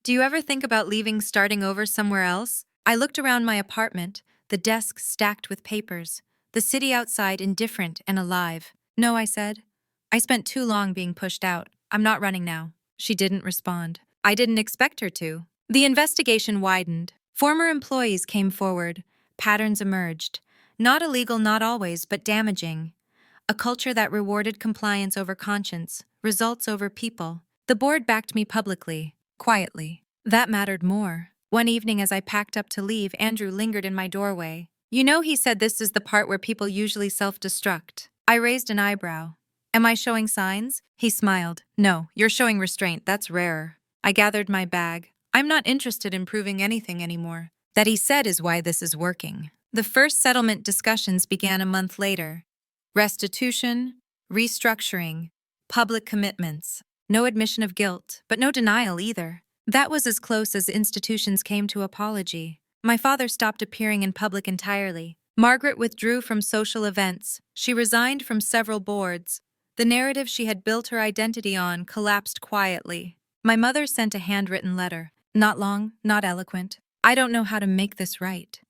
"Do you ever think about leaving, starting over somewhere else?" I looked around my apartment, the desks stacked with papers, the city outside indifferent and alive. "No," I said. "I spent too long being pushed out. I'm not running now." She didn't respond. I didn't expect her to. The investigation widened. Former employees came forward. Patterns emerged. Not illegal, not always, but damaging. A culture that rewarded compliance over conscience, results over people. The board backed me publicly, quietly. That mattered more. One evening as I packed up to leave, Andrew lingered in my doorway. "You know," he said, "this is the part where people usually self-destruct." I raised an eyebrow. "Am I showing signs?" He smiled. "No, you're showing restraint. That's rarer." I gathered my bag. "I'm not interested in proving anything anymore." That, he said, is why this is working. The first settlement discussions began a month later. Restitution, restructuring, public commitments. No admission of guilt, but no denial either. That was as close as institutions came to apology. My father stopped appearing in public entirely. Margaret withdrew from social events. She resigned from several boards. The narrative she had built her identity on collapsed quietly. My mother sent a handwritten letter. Not long, not eloquent. "I don't know how to make this right.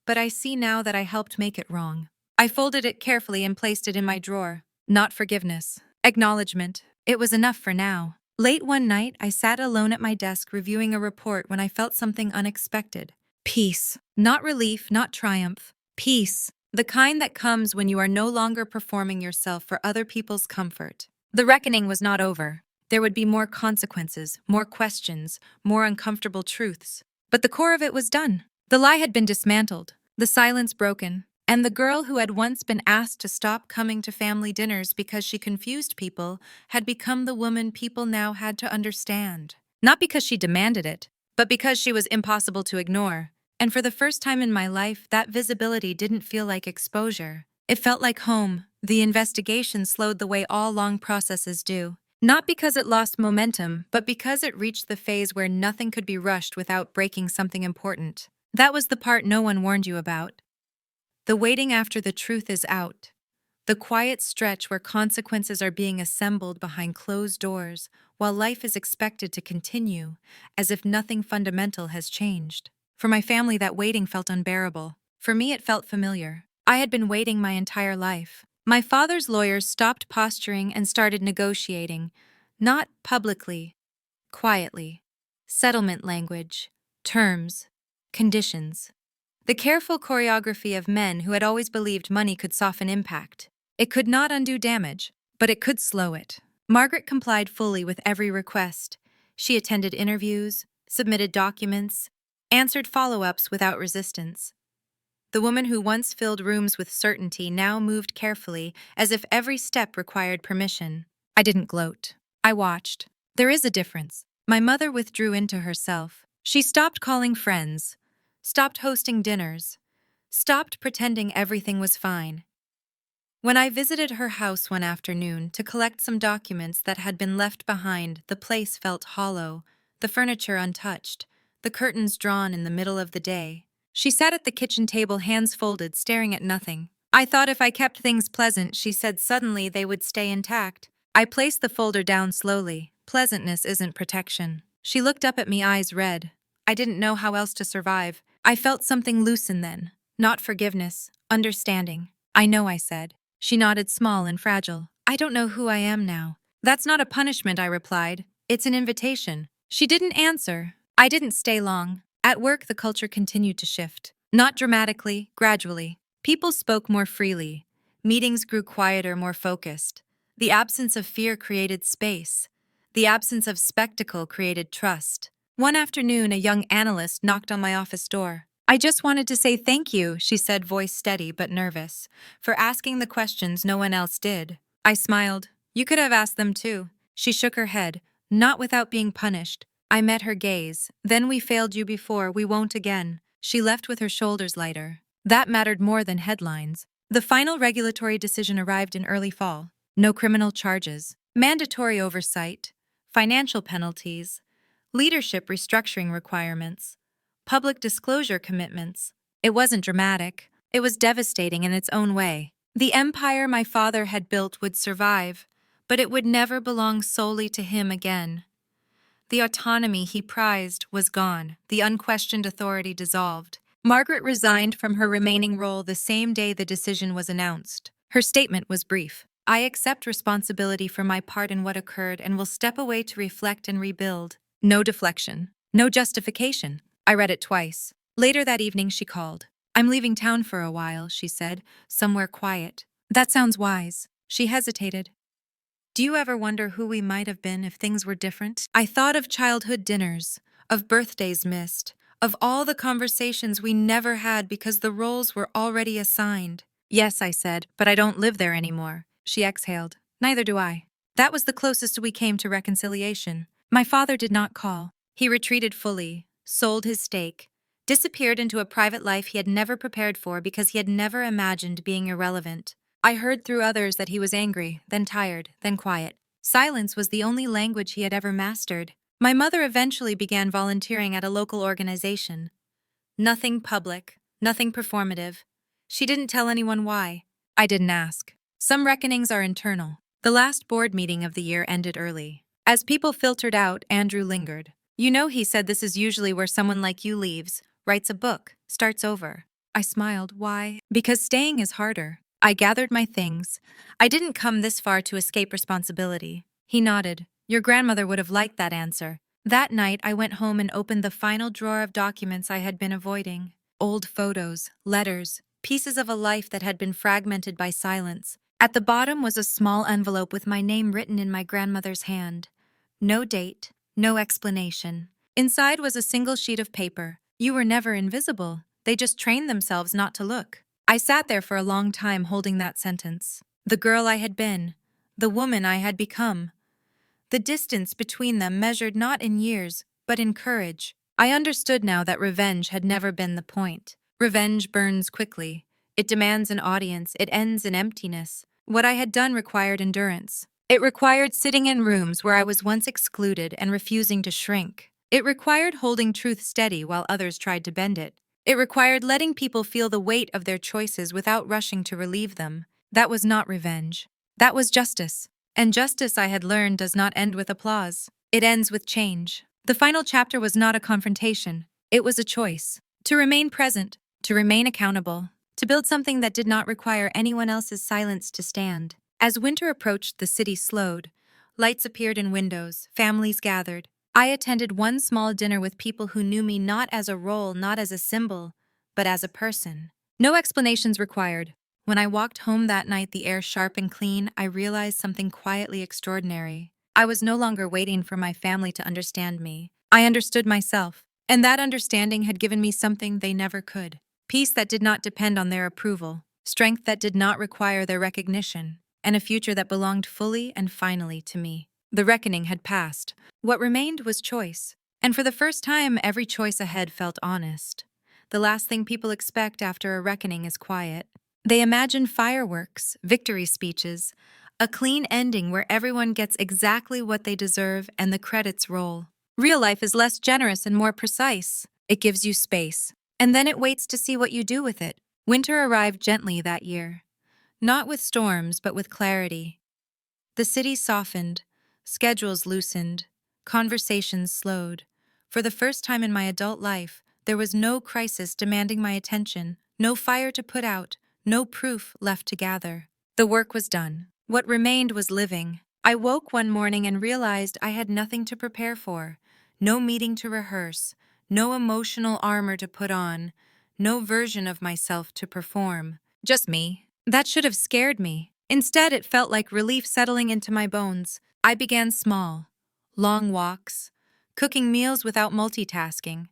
But I see now that I helped make it wrong." I folded it carefully and placed it in my drawer. Not forgiveness. Acknowledgement. It was enough for now. Late one night, I sat alone at my desk reviewing a report when I felt something unexpected. Peace. Not relief, not triumph. Peace. The kind that comes when you are no longer performing yourself for other people's comfort. The reckoning was not over. There would be more consequences, more questions, more uncomfortable truths. But the core of it was done. The lie had been dismantled, the silence broken, and the girl who had once been asked to stop coming to family dinners because she confused people had become the woman people now had to understand. Not because she demanded it, but because she was impossible to ignore. And for the first time in my life, that visibility didn't feel like exposure. It felt like home. The investigation slowed the way all long processes do. Not because it lost momentum, but because it reached the phase where nothing could be rushed without breaking something important. That was the part no one warned you about. The waiting after the truth is out. The quiet stretch where consequences are being assembled behind closed doors, while life is expected to continue, as if nothing fundamental has changed. For my family, that waiting felt unbearable. For me, it felt familiar. I had been waiting my entire life. My father's lawyers stopped posturing and started negotiating, not publicly, quietly. Settlement language, terms, conditions. The careful choreography of men who had always believed money could soften impact. It could not undo damage, but it could slow it. Margaret complied fully with every request. She attended interviews, submitted documents, answered follow-ups without resistance. The woman who once filled rooms with certainty now moved carefully, as if every step required permission. I didn't gloat. I watched. There is a difference. My mother withdrew into herself. She stopped calling friends, stopped hosting dinners, stopped pretending everything was fine. When I visited her house one afternoon to collect some documents that had been left behind, the place felt hollow, the furniture untouched, the curtains drawn in the middle of the day. She sat at the kitchen table, hands folded, staring at nothing. "I thought if I kept things pleasant," she said suddenly, "they would stay intact." I placed the folder down slowly. Pleasantness isn't protection. She looked up at me, eyes red. I didn't know how else to survive. I felt something loosen then. Not forgiveness, understanding. "I know," I said. She nodded, small and fragile. "I don't know who I am now." "That's not a punishment," I replied. "It's an invitation." She didn't answer. I didn't stay long. At work, the culture continued to shift. Not dramatically, gradually. People spoke more freely. Meetings grew quieter, more focused. The absence of fear created space. The absence of spectacle created trust. One afternoon, a young analyst knocked on my office door. "I just wanted to say thank you," she said, voice steady but nervous, "for asking the questions no one else did." I smiled. "You could have asked them too." She shook her head. "Not without being punished." I met her gaze. Then we failed you before, we won't again. She left with her shoulders lighter. That mattered more than headlines. The final regulatory decision arrived in early fall. No criminal charges, mandatory oversight, financial penalties, leadership restructuring requirements, public disclosure commitments. It wasn't dramatic. It was devastating in its own way. The empire my father had built would survive, but it would never belong solely to him again. The autonomy he prized was gone, the unquestioned authority dissolved. Margaret resigned from her remaining role the same day the decision was announced. Her statement was brief. I accept responsibility for my part in what occurred and will step away to reflect and rebuild. No deflection. No justification. I read it twice. Later that evening she called. I'm leaving town for a while, she said, somewhere quiet. That sounds wise. She hesitated. Do you ever wonder who we might have been if things were different? I thought of childhood dinners, of birthdays missed, of all the conversations we never had because the roles were already assigned. Yes, I said, but I don't live there anymore. She exhaled. Neither do I. That was the closest we came to reconciliation. My father did not call. He retreated fully, sold his stake, disappeared into a private life he had never prepared for because he had never imagined being irrelevant. I heard through others that he was angry, then tired, then quiet. Silence was the only language he had ever mastered. My mother eventually began volunteering at a local organization. Nothing public, nothing performative. She didn't tell anyone why. I didn't ask. Some reckonings are internal. The last board meeting of the year ended early. As people filtered out, Andrew lingered. You know, he said, this is usually where someone like you leaves, writes a book, starts over. I smiled. Why? Because staying is harder. I gathered my things. I didn't come this far to escape responsibility. He nodded. Your grandmother would have liked that answer. That night, I went home and opened the final drawer of documents I had been avoiding. Old photos, letters, pieces of a life that had been fragmented by silence. At the bottom was a small envelope with my name written in my grandmother's hand. No date, no explanation. Inside was a single sheet of paper. You were never invisible. They just trained themselves not to look. I sat there for a long time holding that sentence. The girl I had been, the woman I had become. The distance between them measured not in years, but in courage. I understood now that revenge had never been the point. Revenge burns quickly. It demands an audience. It ends in emptiness. What I had done required endurance. It required sitting in rooms where I was once excluded and refusing to shrink. It required holding truth steady while others tried to bend it. It required letting people feel the weight of their choices without rushing to relieve them. That was not revenge. That was justice. And justice, I had learned, does not end with applause. It ends with change. The final chapter was not a confrontation. It was a choice. To remain present, to remain accountable, to build something that did not require anyone else's silence to stand. As winter approached, the city slowed. Lights appeared in windows, families gathered. I attended one small dinner with people who knew me not as a role, not as a symbol, but as a person. No explanations required. When I walked home that night, the air sharp and clean, I realized something quietly extraordinary. I was no longer waiting for my family to understand me. I understood myself, and that understanding had given me something they never could. Peace that did not depend on their approval, strength that did not require their recognition, and a future that belonged fully and finally to me. The reckoning had passed. What remained was choice. And for the first time, every choice ahead felt honest. The last thing people expect after a reckoning is quiet. They imagine fireworks, victory speeches, a clean ending where everyone gets exactly what they deserve and the credits roll. Real life is less generous and more precise. It gives you space, and then it waits to see what you do with it. Winter arrived gently that year. Not with storms, but with clarity. The city softened, schedules loosened, conversations slowed. For the first time in my adult life, there was no crisis demanding my attention, no fire to put out, no proof left to gather. The work was done. What remained was living. I woke one morning and realized I had nothing to prepare for. No meeting to rehearse, no emotional armor to put on, no version of myself to perform. Just me. That should have scared me. Instead, it felt like relief settling into my bones. I began small. Long walks, cooking meals without multitasking,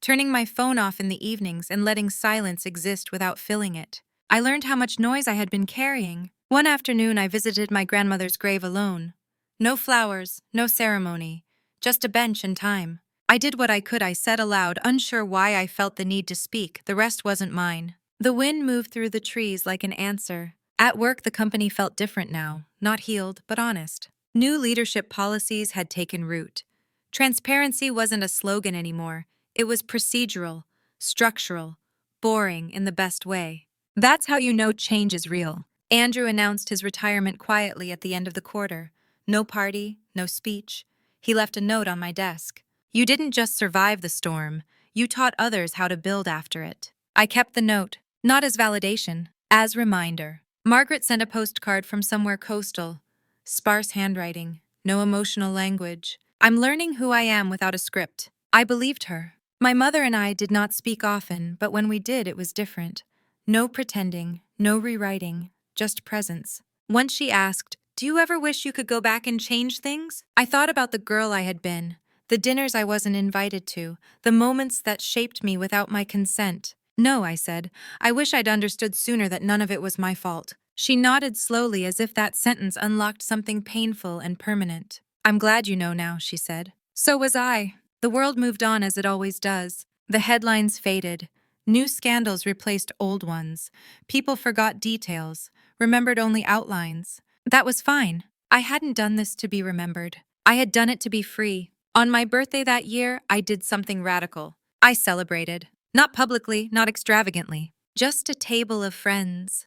turning my phone off in the evenings and letting silence exist without filling it. I learned how much noise I had been carrying. One afternoon, I visited my grandmother's grave alone. No flowers, no ceremony, just a bench and time. I did what I could, I said aloud, unsure why I felt the need to speak. The rest wasn't mine. The wind moved through the trees like an answer. At work, the company felt different now, not healed, but honest. New leadership policies had taken root. Transparency wasn't a slogan anymore. It was procedural, structural, boring in the best way. That's how you know change is real. Andrew announced his retirement quietly at the end of the quarter. No party, no speech. He left a note on my desk. You didn't just survive the storm, you taught others how to build after it. I kept the note, not as validation, as reminder. Margaret sent a postcard from somewhere coastal. Sparse handwriting, no emotional language. I'm learning who I am without a script. I believed her. My mother and I did not speak often, but when we did, it was different. No pretending, no rewriting, just presence. Once she asked, "Do you ever wish you could go back and change things?" I thought about the girl I had been, the dinners I wasn't invited to, the moments that shaped me without my consent. "No," I said. "I wish I'd understood sooner that none of it was my fault." She nodded slowly as if that sentence unlocked something painful and permanent. "I'm glad you know now," she said. So was I. The world moved on as it always does. The headlines faded. New scandals replaced old ones. People forgot details, remembered only outlines. That was fine. I hadn't done this to be remembered. I had done it to be free. On my birthday that year, I did something radical. I celebrated. Not publicly, not extravagantly. Just a table of friends.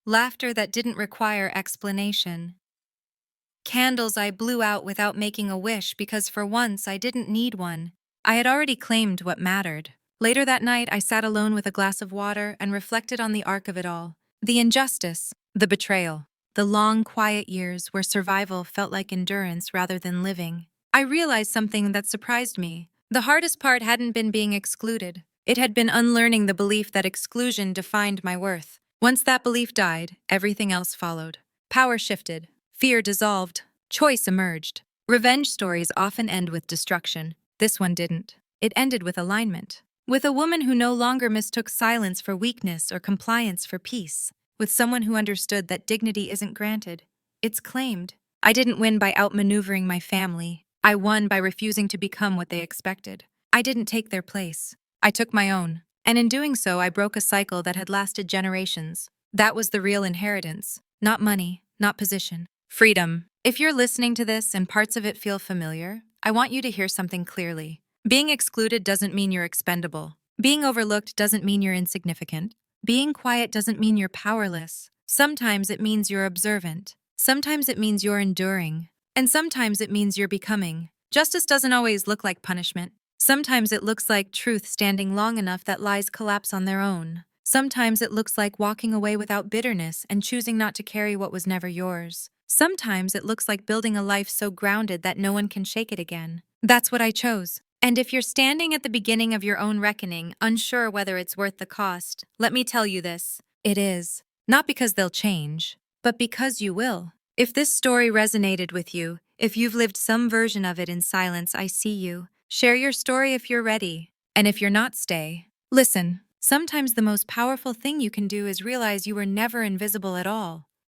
Laughter that didn't require explanation. Candles I blew out without making a wish because for once I didn't need one. I had already claimed what mattered. Later that night, I sat alone with a glass of water and reflected on the arc of it all. The injustice, the betrayal, the long, quiet years where survival felt like endurance rather than living. I realized something that surprised me. The hardest part hadn't been being excluded. It had been unlearning the belief that exclusion defined my worth. Once that belief died, everything else followed. Power shifted. Fear dissolved. Choice emerged. Revenge stories often end with destruction. This one didn't. It ended with alignment. With a woman who no longer mistook silence for weakness or compliance for peace. With someone who understood that dignity isn't granted. It's claimed. I didn't win by outmaneuvering my family. I won by refusing to become what they expected. I didn't take their place. I took my own. And in doing so, I broke a cycle that had lasted generations. That was the real inheritance. Not money, not position. Freedom. If you're listening to this and parts of it feel familiar, I want you to hear something clearly. Being excluded doesn't mean you're expendable. Being overlooked doesn't mean you're insignificant. Being quiet doesn't mean you're powerless. Sometimes it means you're observant. Sometimes it means you're enduring. And sometimes it means you're becoming. Justice doesn't always look like punishment. Sometimes it looks like truth standing long enough that lies collapse on their own. Sometimes it looks like walking away without bitterness and choosing not to carry what was never yours. Sometimes it looks like building a life so grounded that no one can shake it again. That's what I chose. And if you're standing at the beginning of your own reckoning, unsure whether it's worth the cost, let me tell you this. It is. Not because they'll change, but because you will. If this story resonated with you, if you've lived some version of it in silence, I see you. Share your story if you're ready. And if you're not, stay. Listen, sometimes the most powerful thing you can do is realize you were never invisible at all.